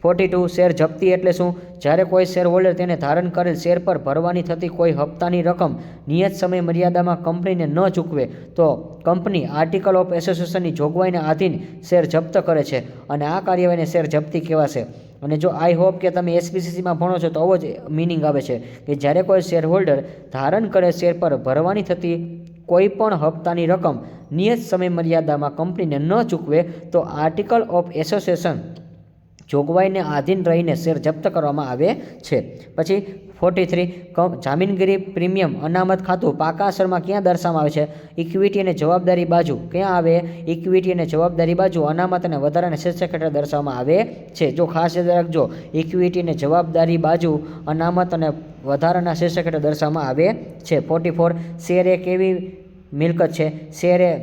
42 શેર જપ્તી એટલે શું? જ્યારે કોઈ શેર હોલ્ડર તેને ધારણ કરેલ શેર પર ભરવાની થતી કોઈ હપ્તાની રકમ નિયત સમય મર્યાદામાં કંપનીને ન ચૂકવે તો કંપની આર્ટિકલ ઓફ એસોસિએશનની જોગવાઈને આધીન શેર જપ્ત કરે છે અને આ કાર્યવાહીને શેર જપ્તી કહેવાશે. અને જો આઈ હોપ કે તમે SPCCમાં ભણો છો તો આવો જ મિનિંગ આવે છે કે જ્યારે કોઈ શેર હોલ્ડર ધારણ કરેલ શેર પર ભરવાની થતી કોઈ પણ હપ્તાની રકમ નિયત સમય મર્યાદામાં કંપનીને ન ચૂકવે તો આર્ટિકલ ઓફ એસોસિએશન જોગવાઈને આધીન રહીને શેર જપ્ત કરવામાં આવે છે. પછી 43 જામીનગીરી પ્રીમિયમ અનામત ખાતું પાકા અસરમાં ક્યાં દર્શાવવામાં આવે છે? ઇક્વિટી અને જવાબદારી બાજુ ક્યાં આવે? ઇક્વિટી અને જવાબદારી બાજુ અનામત અને વધારાના શીર્ષક હેઠળ દર્શાવવામાં આવે છે. જો ખાસ યાદ રાખજો, ઇક્વિટી અને જવાબદારી બાજુ અનામત અને વધારાના શીર્ષક હેઠળ દર્શાવવામાં આવે છે. 44 શેર એક એવી મિલકત છે, શેર એ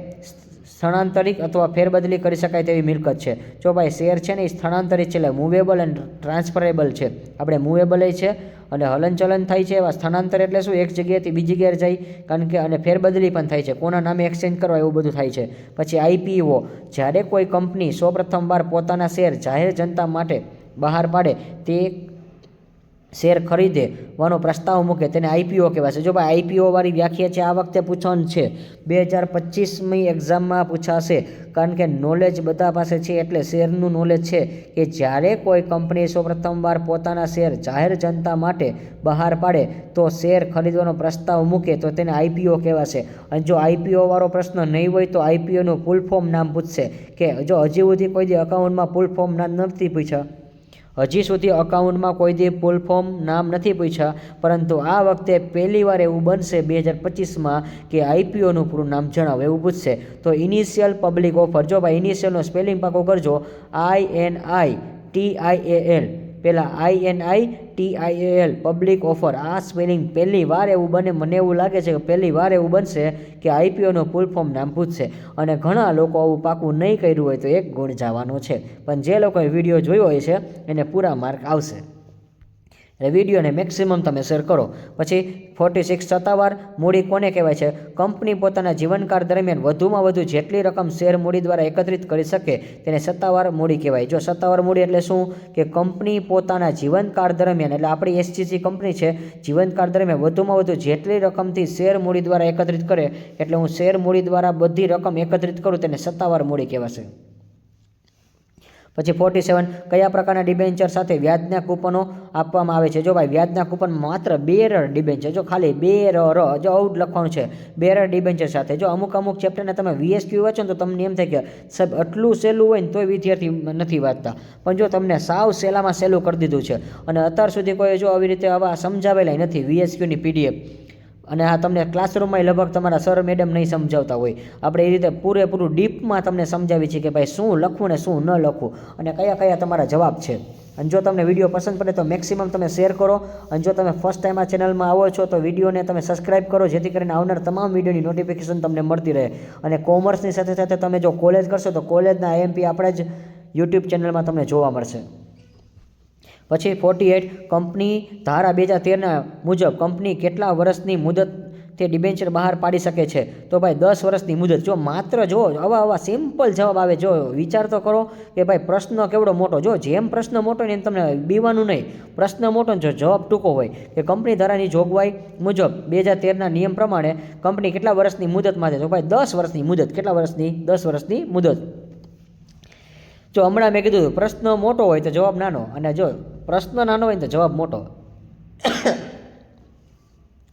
સ્થળાંતરિત અથવા ફેરબદલી કરી શકાય તેવી મિલકત છે. જો ભાઈ શેર છે ને એ સ્થળાંતરિત છે, એટલે મૂવેબલ એન્ડ ટ્રાન્સફરેબલ છે. આપણે મૂવેબલ છે અને હલનચલન થાય છે, એવા સ્થળાંતર એટલે શું? એક જગ્યાએથી બીજી જગ્યાએ જાય, કારણ કે અને ફેરબદલી પણ થાય છે, કોના નામે એક્સચેન્જ કરવા એવું બધું થાય છે. પછી IPO જ્યારે કોઈ કંપની સૌપ્રથમવાર પોતાના શેર જાહેર જનતા માટે બહાર પાડે તે શેર ખરીદવાનો પ્રસ્તાવ મૂકે તેને IPO કહેવાશે. જો ભાઈ IPO વાળી વ્યાખ્યા છે આ વખતે પૂછવાનું છે, 2025ની એક્ઝામમાં પૂછાશે, કારણ કે નોલેજ બધા પાસે છે એટલે શેરનું નોલેજ છે કે જ્યારે કોઈ કંપની સૌપ્રથમવાર પોતાના શેર જાહેર જનતા માટે બહાર પાડે તો શેર ખરીદવાનો પ્રસ્તાવ મૂકે તો તેને IPO કહેવાશે. અને જો IPO વાળો પ્રશ્ન નહીં હોય તો IPOનું ફૂલ ફોર્મ નામ પૂછશે કે જો હજી સુધી કોઈ દી અકાઉન્ટમાં ફૂલ ફોર્મ નામ નથી પૂછ્યા હજી સુધી અકાઉન્ટમાં કોઈ દી ફૂલ ફોર્મ નામ નથી પૂછ્યા, પરંતુ આ વખતે પહેલી વાર એવું બનશે 2025માં કે આઈપીઓનું પૂરું નામ જણાવો એવું પૂછશે. તો ઇનિશિયલ પબ્લિક ઓફર, જો ભાઈ ઇનિશિયલનો સ્પેલિંગ પાકો કરજો, INITIAL, પહેલાં INITIAL પબ્લિક ઓફર. આ સ્પેલિંગ પહેલી વાર એવું બને, મને એવું લાગે છે કે પહેલી વાર એવું બનશે કે આઈપીઓનું ફૂલ ફોર્મ નામ પૂછશે. અને ઘણા લોકો આવું પાકું નહીં કર્યું હોય તો 1 ગુણ જવાનો છે, પણ જે લોકોએ વિડીયો જોયો હોય છે એને પૂરા માર્ક આવશે. એટલે વિડીયોને મેક્સિમમ તમે શેર કરો. પછી 46 સત્તાવાર મૂડી કોને કહેવાય છે? કંપની પોતાના જીવનકાળ દરમિયાન વધુમાં વધુ જેટલી રકમ શેર મૂડી દ્વારા એકત્રિત કરી શકે તેને સત્તાવાર મૂડી કહેવાય. જો સત્તાવાર મૂડી એટલે શું કે કંપની પોતાના જીવનકાળ દરમિયાન, એટલે આપણી એસજીસી કંપની છે, જીવનકાળ દરમિયાન વધુમાં વધુ જેટલી રકમથી શેર મૂડી દ્વારા એકત્રિત કરે, એટલે હું શેર મૂડી દ્વારા બધી રકમ એકત્રિત કરું તેને સત્તાવાર મૂડી કહેવાશે. પછી 47 કયા પ્રકારના ડિબેન્ચર સાથે વ્યાજના કૂપનો આપવામાં આવે છે? જો ભાઈ વ્યાજના કૂપન માત્ર બેરર ડિબેન્ચર, જો ખાલી બેરર, જો આવું જ લખવાનું છે, બેરર ડિબેન્ચર સાથે. જો અમુક ચેપ્ટરને તમે વીએસક્યુ વાંચો તો તમને એમ થાય કે સાહેબ આટલું સહેલું હોય ને તોય વિદ્યાર્થી નથી વાંચતા, પણ જો તમને સાવ સહેલામાં સહેલું કરી દીધું છે. અને અત્યાર સુધી કોઈ જો આવી રીતે આવા સમજાવેલા નથી વીએસક્યુની પીડીએફ. અને આ તમને ક્લાસરૂમમાં લગભગ તમારા સર મેડમ નહીં સમજાવતા હોય. આપણે એ રીતે પૂરેપૂરું ડીપમાં તમને સમજાવી છે કે ભાઈ શું લખવું ને શું ન લખવું અને કયા કયા તમારા જવાબ છે. અને જો તમને વિડીયો પસંદ પડે તો મેક્સિમમ તમે શેર કરો. અને જો તમે ફર્સ્ટ ટાઈમ આ ચેનલમાં આવો છો તો વિડીયોને તમે સબસ્ક્રાઇબ કરો, જેથી કરીને આવનાર તમામ વિડીયોની નોટિફિકેશન તમને મળતી રહે. અને કોમર્સની સાથે સાથે તમે જો કોલેજ કરશો તો કોલેજના આઈએમપી આપણા જ યુટ્યુબ ચેનલમાં તમને જોવા મળશે. પછી 48 કંપની ધારા 2013 મુજબ કંપની કેટલા વર્ષની મુદત તે ડિબેન્ચર બહાર પાડી શકે છે? તો ભાઈ 10 વર્ષની મુદત. જો માત્ર જો આવા સિમ્પલ જવાબ આવે, જો વિચાર તો કરો કે ભાઈ પ્રશ્ન કેવડો મોટો. જો જેમ પ્રશ્ન મોટો ને એમ તમને બીવાનું નહીં, પ્રશ્ન મોટો ને જો જવાબ ટૂંકો હોય કે કંપની ધારાની જોગવાઈ મુજબ 2013ના નિયમ પ્રમાણે કંપની કેટલા વર્ષની મુદતમાં છે? તો ભાઈ 10 વર્ષની મુદત. કેટલા વર્ષની? 10 વર્ષની મુદત. જો હમણાં મેં કીધું પ્રશ્ન મોટો હોય તો જવાબ નાનો, અને જો પ્રશ્ન નાનો હોય તો જવાબ મોટો.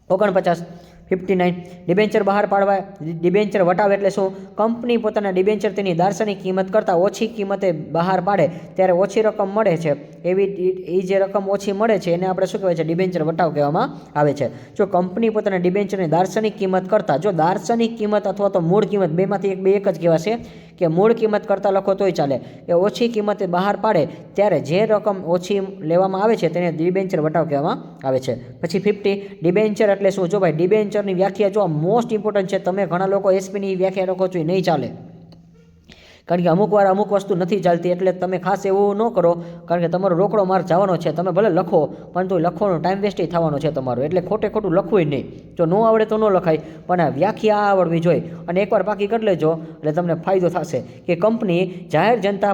49 59 ડિબેન્ચર બહાર પાડવા, ડિબેન્ચર વટાવ એટલે શું? કંપની પોતાના ડિબેન્ચર તેની દાર્શનિક કિંમત કરતાં ઓછી કિંમતે બહાર પાડે ત્યારે ઓછી રકમ મળે છે. એ જે રકમ ઓછી મળે છે એને આપણે શું કહેવાય છે? ડિબેન્ચર વટાવ કહેવામાં આવે છે. જો કંપની પોતાના ડિબેન્ચરની દાર્શનિક કિંમત કરતાં, જો દાર્શનિક કિંમત અથવા તો મૂળ કિંમત બેમાંથી એક જ કહેવાશે કે મૂળ કિંમત કરતાં લખો તોય ચાલે, એ ઓછી કિંમતે બહાર પાડે ત્યારે જે રકમ ઓછી લેવામાં આવે છે તેને ડિબેન્ચર વટાવ કહેવામાં આવે છે. પછી 50 ડિબેન્ચર એટલે શું? જો ભાઈ ડિબેન્ચરની વ્યાખ્યા જો મોસ્ટ ઇમ્પોર્ટન્ટ છે. તમે ઘણા લોકો એસપીની વ્યાખ્યા લખો છો એ નહીં ચાલે, કારણ કે અમુક વાર અમુક વસ્તુ નથી ચાલતી. એટલે તમે ખાસ એવું ન કરો, કારણ કે તમારો રોકડો માર્ક જવાનો છે. તમે ભલે લખો પણ તો લખવાનો ટાઈમ વેસ્ટ થવાનો છે તમારો, એટલે ખોટું લખવું નહીં. જો ન આવડે તો ન લખાય, પણ આ વ્યાખ્યા આવડવી જોઈએ. અને એકવાર પાકી કરી લેજો એટલે તમને ફાયદો થશે કે કંપની જાહેર જનતા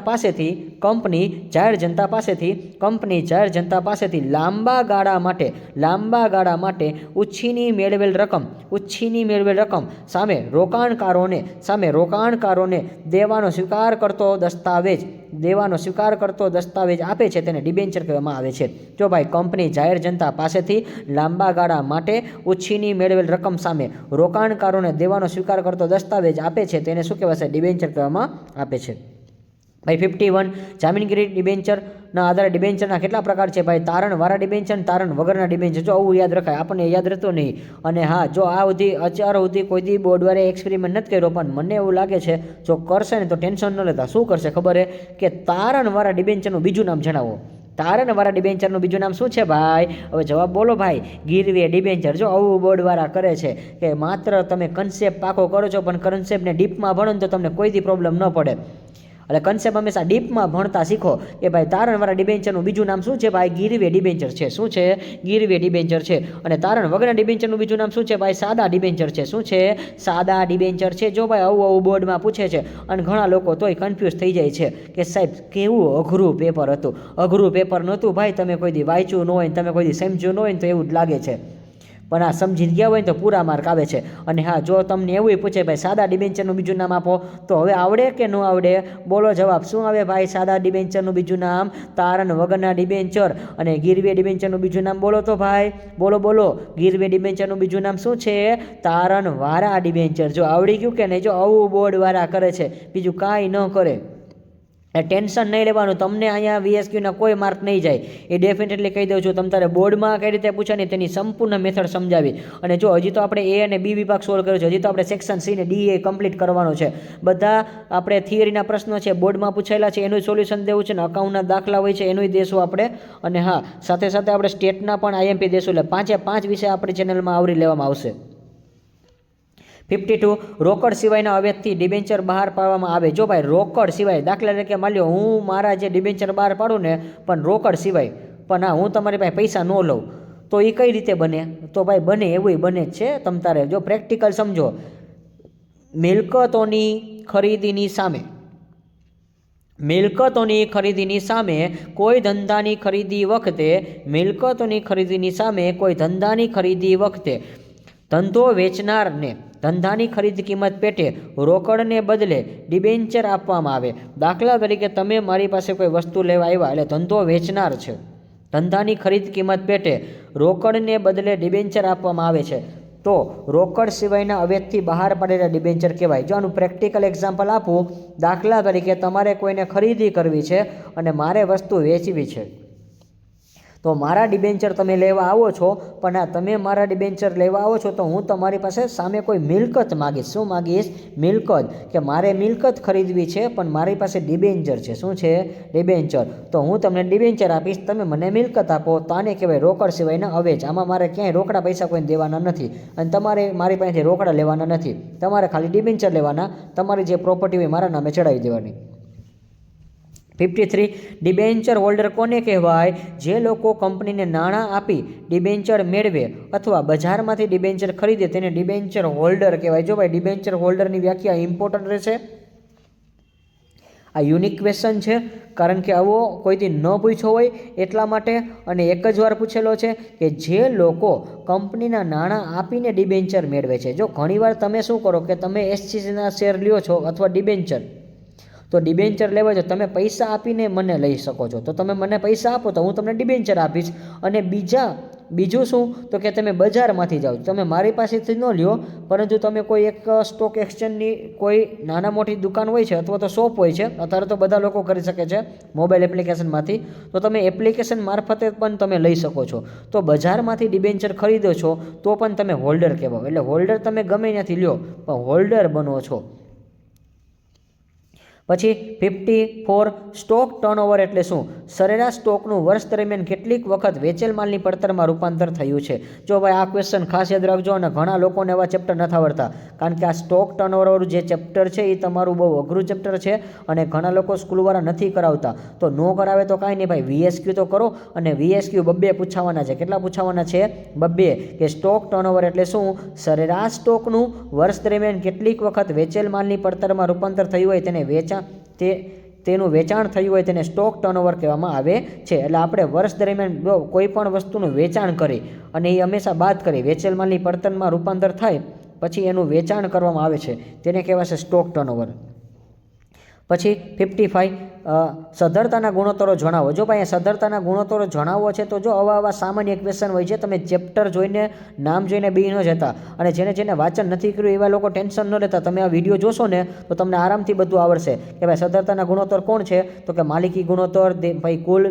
પાસેથી લાંબા ગાળા માટે ઉછીની મેળવેલ રકમ સામે રોકાણકારોને દેવાનો સ્વીકાર કરતો દસ્તાવેજ આપે છે તેને ડિબેન્ચર કહેવામાં આવે છે. જો ભાઈ કંપની જાહેર જનતા પાસેથી લાંબા ગાળા માટે ઉછીની મેળવેલ રકમ સામે રોકાણકારોને દેવાનો સ્વીકાર કરતો દસ્તાવેજ આપે છે તેને શું કહેવાશે? ડિબેન્ચર કહેવામાં આવે છે. ભાઈ 51 જામીનગીરી ડિબેન્ચરના આધારે ડિબેન્ચરના કેટલા પ્રકાર છે? ભાઈ તારણવાળા ડિબેન્ચર, તારણ વગરના ડિબેન્ચર. જો આવું યાદ રખાય, આપણને યાદ રહેતો નહીં. અને હા, જો આ અત્યાર સુધી કોઈ દી બોર્ડવાળે એક્સપેરિમેન્ટ નથી કર્યો, પણ મને એવું લાગે છે જો કરશે ને તો ટેન્શન ન લેતા. શું કરશે ખબર છે કે તારણવાળા ડિબેન્ચરનું બીજું નામ જણાવો. તારણવાળા ડિબેન્ચરનું બીજું નામ શું છે ભાઈ? હવે જવાબ બોલો ભાઈ. ગીરવે ડિબેન્ચર. જો આવું બોર્ડવાળા કરે છે કે માત્ર તમે કન્સેપ્ટ પાકો કરો છો, પણ કન્સેપ્ટને ડીપમાં ભણો તો તમને કોઈ દી પ્રોબ્લેમ ન પડે. એટલે કન્સેપ્ટ હંમેશા ડીપમાં ભણતા શીખો કે ભાઈ તારણવાળા ડિબેન્ચરનું બીજું નામ શું છે? ભાઈ ગીરવે ડિબેન્ચર છે. શું છે? ગીરવે ડિબેન્ચર છે. અને તારણ વગરના ડિબેન્ચરનું બીજું નામ શું છે? ભાઈ સાદા ડિબેન્ચર છે. શું છે? સાદા ડિબેન્ચર છે. જો ભાઈ આવું બોર્ડમાં પૂછે છે અને ઘણા લોકો તોય કન્ફ્યુઝ થઈ જાય છે કે સાહેબ કેવું અઘરું પેપર હતું. અઘરું પેપર નહોતું ભાઈ, તમે કોઈ દી વાંચ્યું ન હોય, તમે કોઈ દી સમજ્યું ન હોય તો એવું જ લાગે છે, પણ આ સમજી ગયા હોય તો પૂરા માર્ક આવે છે. અને હા, જો તમને એવું પૂછે ભાઈ સાદા ડિબેન્ચરનું બીજું નામ આપો, તો હવે આવડે કે ન આવડે? બોલો જવાબ. શું આવે ભાઈ? સાદા ડિબેન્ચરનું બીજું નામ તારણ વગરના ડિબેન્ચર. અને ગીરવે ડિબેન્ચરનું બીજું નામ બોલો તો ભાઈ, બોલો. ગીરવે ડિબેન્ચરનું બીજું નામ શું છે? તારણવાળા ડિબેન્ચર. જો આવડી ગયું કે નહીં? જો આવું બોર્ડવાળા કરે છે, બીજું કાંઈ ન કરે. એ ટેન્શન નહીં લેવાનું, તમને અહીંયા VSQના કોઈ માર્ક નહીં જાય, એ ડેફિનેટલી કહી દઉં છું. તમ તારે બોર્ડમાં કઈ રીતે પૂછે ને તેની સંપૂર્ણ મેથડ સમજાવી. અને જો હજી તો આપણે A અને B વિભાગ સોલ્વ કર્યો છે, હજી તો આપણે સેક્શન C ને D એ કમ્પ્લીટ કરવાનો છે. બધા આપણે થિયરીના પ્રશ્નો છે બોર્ડમાં પૂછાયેલા છે એનું સોલ્યુશન દેવું છે, ને અકાઉન્ટના દાખલા હોય છે એનું દેશું આપણે. અને હા, સાથે સાથે આપણે સ્ટેટના પણ IMP દેશું. એટલે 5 વિષય આપણી ચેનલમાં આવરી લેવામાં આવશે. 52 રોકડ સિવાયના અવેજથી ડિબેન્ચર બહાર પાડવામાં આવે. જો ભાઈ રોકડ સિવાય, દાખલા તરીકે માની લો હું મારા જે ડિબેન્ચર બહાર પાડું ને પણ રોકડ સિવાય, પણ હા હું તમારી પાસે પૈસા ન લઉં, તો એ કઈ રીતે બને? તો ભાઈ બને, એવું બને જ છે. તમ તારે જો પ્રેક્ટિકલ સમજો. મિલકતોની ખરીદીની સામે, મિલકતોની ખરીદીની સામે કોઈ ધંધાની ખરીદી વખતે, મિલકતોની ખરીદીની સામે કોઈ ધંધાની ખરીદી વખતે ધંધો વેચનારને ધંધાની ખરીદ કિંમત પેટે રોકડને બદલે ડિબેન્ચર આપવામાં આવે. દાખલા તરીકે તમે મારી પાસે કોઈ વસ્તુ લેવા આવ્યા, એટલે ધંધો વેચનાર છે, ધંધાની ખરીદ કિંમત પેટે રોકડને બદલે ડિબેન્ચર આપવામાં આવે છે, તો રોકડ સિવાયના અવેજથી બહાર પાડેલા ડિબેન્ચર કહેવાય. જો આનું પ્રેક્ટિકલ એક્ઝામ્પલ આપું, દાખલા તરીકે તમારે કોઈને ખરીદી કરવી છે અને મારે વસ્તુ વેચવી છે, તો મારા ડિબેન્ચર તમે લેવા આવો છો, પણ આ તમે મારા ડિબેન્ચર લેવા આવો છો તો હું તમારી પાસે સામે કોઈ મિલકત માગીશ. શું માગીશ? મિલકત. કે મારે મિલકત ખરીદવી છે પણ મારી પાસે ડિબેન્ચર છે. શું છે? ડિબેન્ચર. તો હું તમને ડિબેન્ચર આપીશ, તમે મને મિલકત આપો, તો આને કહેવાય રોકડ સિવાયના અવેજ. આમાં મારે ક્યાંય રોકડા પૈસા કોઈને દેવાના નથી અને તમારે મારી પાસેથી રોકડા લેવાના નથી, તમારે ખાલી ડિબેન્ચર લેવાના, તમારી જે પ્રોપર્ટી હોય મારા નામે ચડાવી દેવાની. 53 ડિબેન્ચર હોલ્ડર કોને કહેવાય? જે લોકો કંપનીને નાણાં આપી ડિબેન્ચર મેળવે અથવા બજારમાંથી ડિબેન્ચર ખરીદે તેને ડિબેન્ચર હોલ્ડર કહેવાય. જો ભાઈ ડિબેન્ચર હોલ્ડરની વ્યાખ્યા ઇમ્પોર્ટન્ટ રહેશે. આ યુનિક ક્વેશ્ચન છે, કારણ કે આવો કોઈથી ન પૂછ્યો હોય એટલા માટે, અને એક જ વાર પૂછેલો છે કે જે લોકો કંપનીના નાણાં આપીને ડિબેન્ચર મેળવે છે. જો ઘણીવાર તમે શું કરો કે તમે SCCના શેર લ્યો છો અથવા ડિબેન્ચર, તો ડિબેન્ચર લેવા જો તમે પૈસા આપીને મને લઈ શકો છો, તો તમે મને પૈસા આપો તો હું તમને ડિબેન્ચર આપીશ. અને બીજું શું તો કે તમે બજારમાંથી જાઓ, તમે મારી પાસેથી ન લ્યો, પરંતુ તમે કોઈ એક સ્ટોક એક્સચેન્જની કોઈ નાના મોટી દુકાન હોય છે અથવા તો શોપ હોય છે, અત્યારે તો બધા લોકો કરી શકે છે મોબાઈલ એપ્લિકેશનમાંથી, તો તમે એપ્લિકેશન મારફતે પણ તમે લઈ શકો છો. તો બજારમાંથી ડિબેન્ચર ખરીદો છો તો પણ તમે હોલ્ડર કહેવાય. એટલે હોલ્ડર તમે ગમે ત્યાંથી લ્યો પણ હોલ્ડર બનો છો. પછી 54 સ્ટોક ટર્નઓવર એટલે શું? સરેરાશ સ્ટોકનું વર્ષ દરમિયાન કેટલીક વખત વેચેલ માલની પડતરમાં રૂપાંતર થયું છે. જો ભાઈ આ ક્વેશ્ચન ખાસ યાદ રાખજો, અને ઘણા લોકોને એવા ચેપ્ટર નથી આવડતા, કારણ કે આ સ્ટોક ટર્નઓવર જે ચેપ્ટર છે એ તમારું બહુ અઘરું ચેપ્ટર છે અને ઘણા લોકો સ્કૂલવાળા નથી કરાવતા. તો ન કરાવે તો કાંઈ નહીં ભાઈ, VSQ તો કરો. અને VSQ 2 પૂછાવાના છે. કેટલા પૂછાવાના છે? 2. કે સ્ટોક ટર્નઓવર એટલે શું? સરેરાશ સ્ટોકનું વર્ષ દરમિયાન કેટલીક વખત વેચેલ માલની પડતરમાં રૂપાંતર થયું હોય તેને તેનું વેચાણ થયું હોય તેને સ્ટોક ટર્નઓવર કહેવામાં આવે છે. એટલે આપણે વર્ષ દરમિયાન કોઈ પણ વસ્તુનું વેચાણ કરી અને એ હંમેશા બાદ કરી વેચેલ માલની પડતરમાં રૂપાંતર થાય પછી એનું વેચાણ કરવામાં આવે છે, તેને કહેવાશે સ્ટોક ટર્નઓવર. પછી 55 સધરતાના ગુણોત્તરો જણાવો. જો ભાઈ સધરતાના ગુણોત્તરો જણાવવો છે તો જો આવા સામાન્ય ક્વેશ્ચન હોય છે, તમે ચેપ્ટર જોઈને નામ જોઈને બી ન જતા, અને જેને વાંચન નથી કર્યું એવા લોકો ટેન્શન ન લેતા. તમે આ વિડીયો જોશો ને તો તમને આરામથી બધું આવડશે કે ભાઈ સધરતાના ગુણોત્તર કોણ છે, તો કે માલિકી ગુણોત્તર, ભાઈ કુલ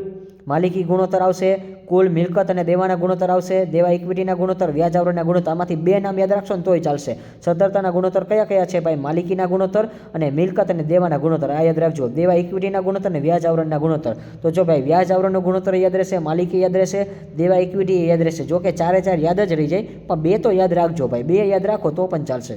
માલિકી ગુણોત્તર આવશે, કુલ મિલકત અને દેવાના ગુણોત્તર આવશે, દેવા ઇક્વિટીના ગુણોત્તર, વ્યાજ આવરણના ગુણોત્તર. આમાંથી 2 નામ યાદ રાખશો ને તોય ચાલશે. સધરતાના ગુણોત્તર કયા કયા છે ભાઈ? માલિકીના ગુણોત્તર અને મિલકત અને દેવાના ગુણોત્તર. આ યાદ રાખજો. દેવા ઇક્વિટીના ગુણોત્તર અને વ્યાજ આવરણના ગુણોત્તર. તો જો ભાઈ વ્યાજ આવરણનો ગુણોત્તર યાદ રહેશે, માલિકી યાદ રહેશે, દેવા ઇક્વિટી યાદ રહેશે. જો કે 4 યાદ જ રહી જાય, પણ 2 તો યાદ રાખજો ભાઈ, 2 યાદ રાખો તો પણ ચાલશે.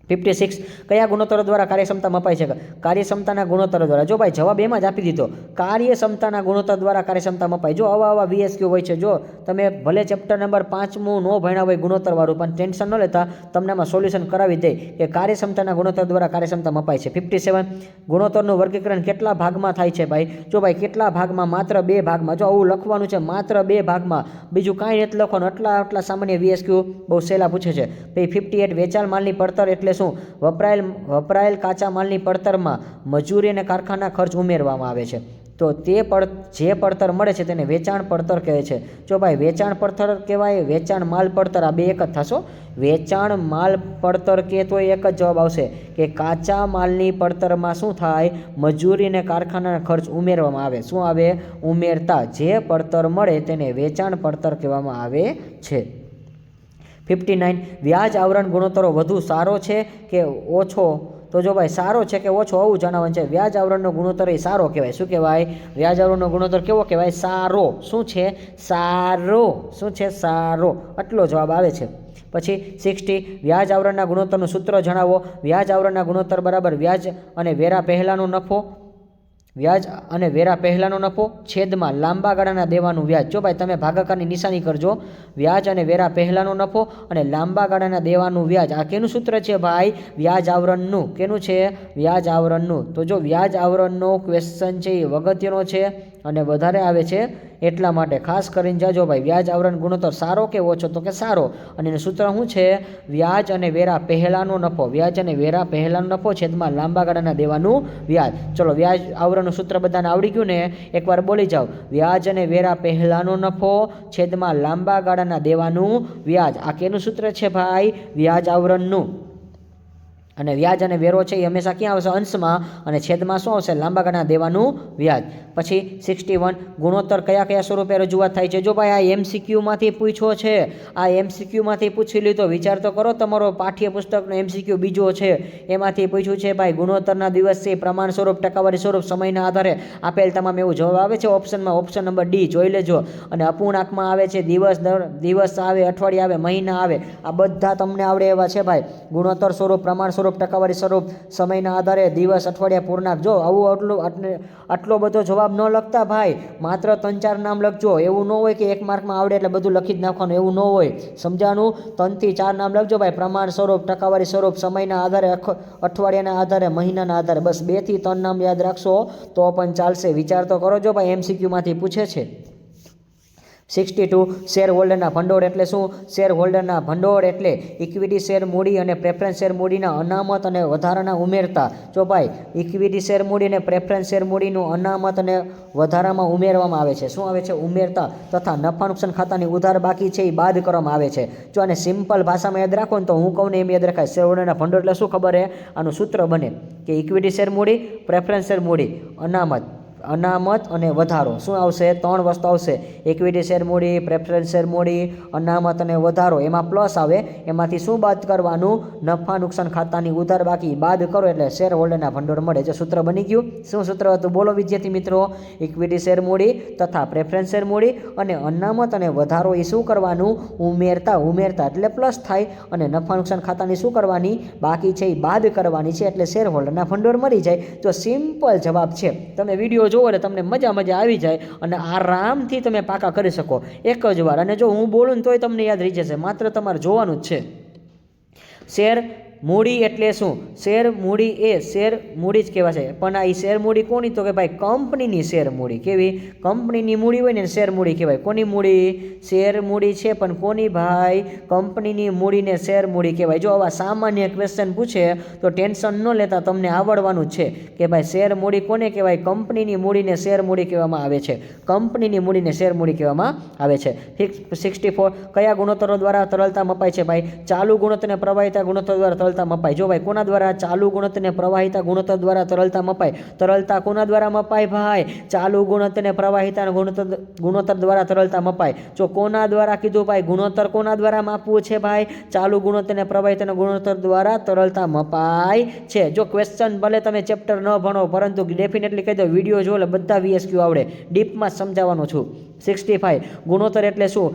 56 કયા ગુણોત્તર દ્વારા કાર્યક્ષમતા મપાય છે? કાર્યક્ષમતાના ગુણોત્તર દ્વારા. જો ભાઈ જવાબ એમાં જ આપી દીધો, કાર્યક્ષમતાના ગુણોત્તર દ્વારા કાર્યક્ષમતા મપાય. જો આવા VSQ હોય છે, જો તમે ભલે ચેપ્ટર નંબર 5 નો ભણ્યા હોય ગુણોત્તરવાળું, પણ ટેન્શન ન લેતા, તમને આમાં સોલ્યુશન કરાવી દે કે કાર્યક્ષમતાના ગુણોત્તર દ્વારા કાર્યક્ષમતા મપાય છે. 57 ગુણોત્તરનું વર્ગીકરણ કેટલા ભાગમાં થાય છે ભાઈ? જો ભાઈ કેટલા ભાગમાં? માત્ર 2 ભાગમાં. જો આવું લખવાનું છે, માત્ર 2 ભાગમાં, બીજું કાંઈ નથી લખવાનું. આટલા સામાન્ય VSQ બહુ સહેલા પૂછે છે. પછી 58 વેચાણ માલની પડતર એટલે શું? વપરાયેલ કાચા માલની પડતરમાં મજૂરી અને કારખાના ખર્ચ ઉમેરવામાં આવે છે. તો તે જે પડતર મળે છે તેને વેચાણ પડતર કહે છે. જો ભાઈ વેચાણ પડતર કહેવાય, વેચાણ માલ પડતર, આ બે એક જ થશો. વેચાણ માલ પડતર કે તો એક જ જવાબ આવશે કે કાચા માલની પડતરમાં શું થાય, મજૂરી અને કારખાનાના ખર્ચ ઉમેરવામાં આવે. શું આવે? ઉમેરતા જે પડતર મળે તેને વેચાણ પડતર કહેવામાં આવે છે. 59 વ્યાજ આવરણ ગુણોત્તરો વધુ સારો છે કે ઓછો? તો જો ભાઈ સારો છે કે ઓછો આવું જણાવવાનું છે. વ્યાજ આવરણનો ગુણોત્તર એ સારો કહેવાય. શું કહેવાય? વ્યાજ આવરણનો ગુણોત્તર કેવો કહેવાય? સારો. શું છે? સારો. શું છે? સારો. આટલો જવાબ આવે છે. પછી 60 વ્યાજ આવરણના ગુણોત્તરનું સૂત્ર જણાવો. વ્યાજ આવરણના ગુણોત્તર બરાબર વ્યાજ અને વેરા પહેલાંનો નફો, વ્યાજ અને વેરા પહેલાંનો નફો છેદમાં લાંબા ગાળાના દેવાનું વ્યાજ. જો ભાઈ તમે ભાગાકારની નિશાની કરજો. વ્યાજ અને વેરા પહેલાંનો નફો અને લાંબા ગાળાના દેવાનું વ્યાજ. આ કેનું સૂત્ર છે ભાઈ? વ્યાજ આવરણનું. કેનું છે? વ્યાજ આવરણનું. તો જો વ્યાજ આવરણનો ક્વેશ્ચન છે એ અગત્યનો છે અને વધારે આવે છે એટલા માટે ખાસ કરીને જાજો ભાઈ. વ્યાજ આવરણ ગુણોત્તર સારો કે ઓછો? તો કે સારો. અને એનું સૂત્ર શું છે? વ્યાજ અને વેરા પહેલાંનો નફો, વ્યાજ અને વેરા પહેલાંનો નફો છેદમાં લાંબા ગાળાના દેવાનું વ્યાજ. ચલો વ્યાજ આવરણનું સૂત્ર બધાને આવડી ગયું ને? એકવાર બોલી જાઓ. વ્યાજ અને વેરા પહેલાંનો નફો છેદમાં લાંબા ગાળાના દેવાનું વ્યાજ. આ કેનું સૂત્ર છે ભાઈ? વ્યાજ આવરણનું. અને વ્યાજ અને વેરો છે એ હંમેશા ક્યાં આવશે? અંશમાં. અને છેદમાં શું આવશે? લાંબા ગાળાના દેવાનું વ્યાજ. પછી 61 ગુણોત્તર કયા કયા સ્વરૂપે રજૂઆત થાય છે? જો ભાઈ આ એમસીક્યુમાંથી પૂછ્યો છે, આ એમસીક્યુમાંથી પૂછી લીધો. વિચાર તો કરો, તમારો પાઠ્યપુસ્તકનો એમસીક્યુ બીજો છે એમાંથી પૂછ્યું છે ભાઈ ગુણોત્તરના દિવસ છે પ્રમાણ સ્વરૂપ, ટકાવારી સ્વરૂપ, સમયના આધારે આપેલ તમામ એવું જવાબ આવે છે ઓપ્શનમાં. ઓપ્શન નંબર ડી જોઈ લેજો. અને અપૂર્ણાંકમાં આવે છે દિવસ આવે, અઠવાડિયા આવે, મહિના આવે. આ બધા તમને આવડે એવા છે ભાઈ. ગુણોત્તર સ્વરૂપ, પ્રમાણ સ્વરૂપ, ટકાવારી સ્વરૂપ, સમયના આધારે, દિવસ, અઠવાડિયા, પૂર્ણાંક. જો આવું આટલો બધો જવાબ ન લખતા ભાઈ. માત્ર 3-4 નામ લખજો. એવું ન હોય કે એક માર્કમાં આવડે એટલે બધું લખી જ નાખવાનું. એવું ન હોય. સમજાણું? 3 થી 4 નામ લખજો ભાઈ. પ્રમાણ સ્વરૂપ, ટકાવારી સ્વરૂપ, સમયના આધારે, અઠવાડિયાના આધારે, મહિનાના આધારે. બસ 2 થી 3 નામ યાદ રાખશો તો પણ ચાલશે. વિચાર તો કરો જો ભાઈ, એમસીક્યુમાંથી પૂછે છે. 62 શેર હોલ્ડરના ભંડોળ એટલે શું? શેર હોલ્ડરના ભંડોળ એટલે ઇક્વિટી શેર મૂડી અને પ્રેફરન્સ શેર મૂડીના અનામત અને વધારાના ઉમેરતા. જો ભાઈ ઇક્વિટી શેર મૂડી અને પ્રેફરન્સ શેર મૂડીનું અનામત અને વધારામાં ઉમેરવામાં આવે છે. શું આવે છે? ઉમેરતા. તથા નફા નુકસાન ખાતાની ઉધાર બાકી છે એ બાદ કરવામાં આવે છે. જો આને સિમ્પલ ભાષામાં યાદ રાખો ને તો હું કહું ને એમ યાદ રખાય. શેર હોલ્ડરના ભંડોળ એટલે શું ખબર હે? આનું સૂત્ર બને કે ઇક્વિટી શેર મૂડી, પ્રેફરન્સ શેર મૂડી, અનામત અને વધારો. શું આવશે? 3 વસ્તુ આવશે. ઇક્વિટી શેર મૂડી, પ્રેફરન્સ શેર મૂડી, અનામત અને વધારો. એમાં પ્લસ આવે. એમાંથી શું બાદ કરવાનું? નફા નુકસાન ખાતાની ઉધાર બાકી બાદ કરો એટલે શેર હોલ્ડરના ભંડોળ મળે. જે સૂત્ર બની ગયું. શું સૂત્ર હતું? બોલો વિદ્યાર્થી મિત્રો. ઇક્વિટી શેર મૂડી તથા પ્રેફરન્સ શેર મૂડી અને અનામત અને વધારો એ શું કરવાનું? ઉમેરતા એટલે પ્લસ થાય. અને નફા નુકસાન ખાતાની શું કરવાની? બાકી છે એ બાદ કરવાની છે એટલે શેર હોલ્ડરના ભંડોળ મળી જાય. તો સિમ્પલ જવાબ છે. તમે વિડીયો જોવો એટલે તમને મજા આવી જાય અને આરામથી તમે પાકા કરી શકો એક જ વાર. અને જો હું બોલું ને તોય તમને યાદ રહી જશે. માત્ર તમારે જોવાનું જ છે. શેર મૂડી એટલે શું? શેર મૂડી એ શેર મૂડી જ કહેવાય છે. પણ આ શેર મૂડી કોની? તો કે ભાઈ કંપનીની શેર મૂડી. કેવી? કંપનીની મૂડી હોય ને શેર મૂડી કહેવાય. કોની મૂડી? શેર મૂડી છે પણ કોની ભાઈ? કંપનીની મૂડીને શેર મૂડી કહેવાય. જો આવા સામાન્ય ક્વેશ્ચન પૂછે તો ટેન્શન ન લેતા, તમને આવડવાનું જ છે કે ભાઈ શેર મૂડી કોને કહેવાય? કંપનીની મૂડીને શેર મૂડી કહેવામાં આવે છે. કંપનીની મૂડીને શેર મૂડી કહેવામાં આવે છે. 64 કયા ગુણોત્તરો દ્વારા તરલતા મપાય છે ભાઈ? ચાલુ ગુણોત્તર અને પ્રવાહિતા ગુણોત્તર દ્વારા તરલતા મપાય. જો ભાઈ કોના દ્વારા? ચાલુ ગુણોત્તર અને પ્રવાહિતા ગુણોત્તર દ્વારા તરલતા મપાય. તરલતા કોના દ્વારા મપાય ભાઈ? ચાલુ ગુણોત્તર અને પ્રવાહિતા ગુણોત્તર દ્વારા તરલતા મપાય. જો કોના દ્વારા કીધું ભાઈ? ગુણોત્તર કોના દ્વારા માપવું છે ભાઈ? ચાલુ ગુણોત્તર અને પ્રવાહિતાના ગુણોત્તર દ્વારા તરલતા મપાય છે. જો ક્વેશ્ચન ભલે તમે ચેપ્ટર ન ભણો પરંતુ ડેફિનેટલી કહી દો વિડીયો જો એટલે બધા VSQ આવડે. ડીપમાં સમજાવવાનો છું. 65 ગુણોત્તર એટલે શું?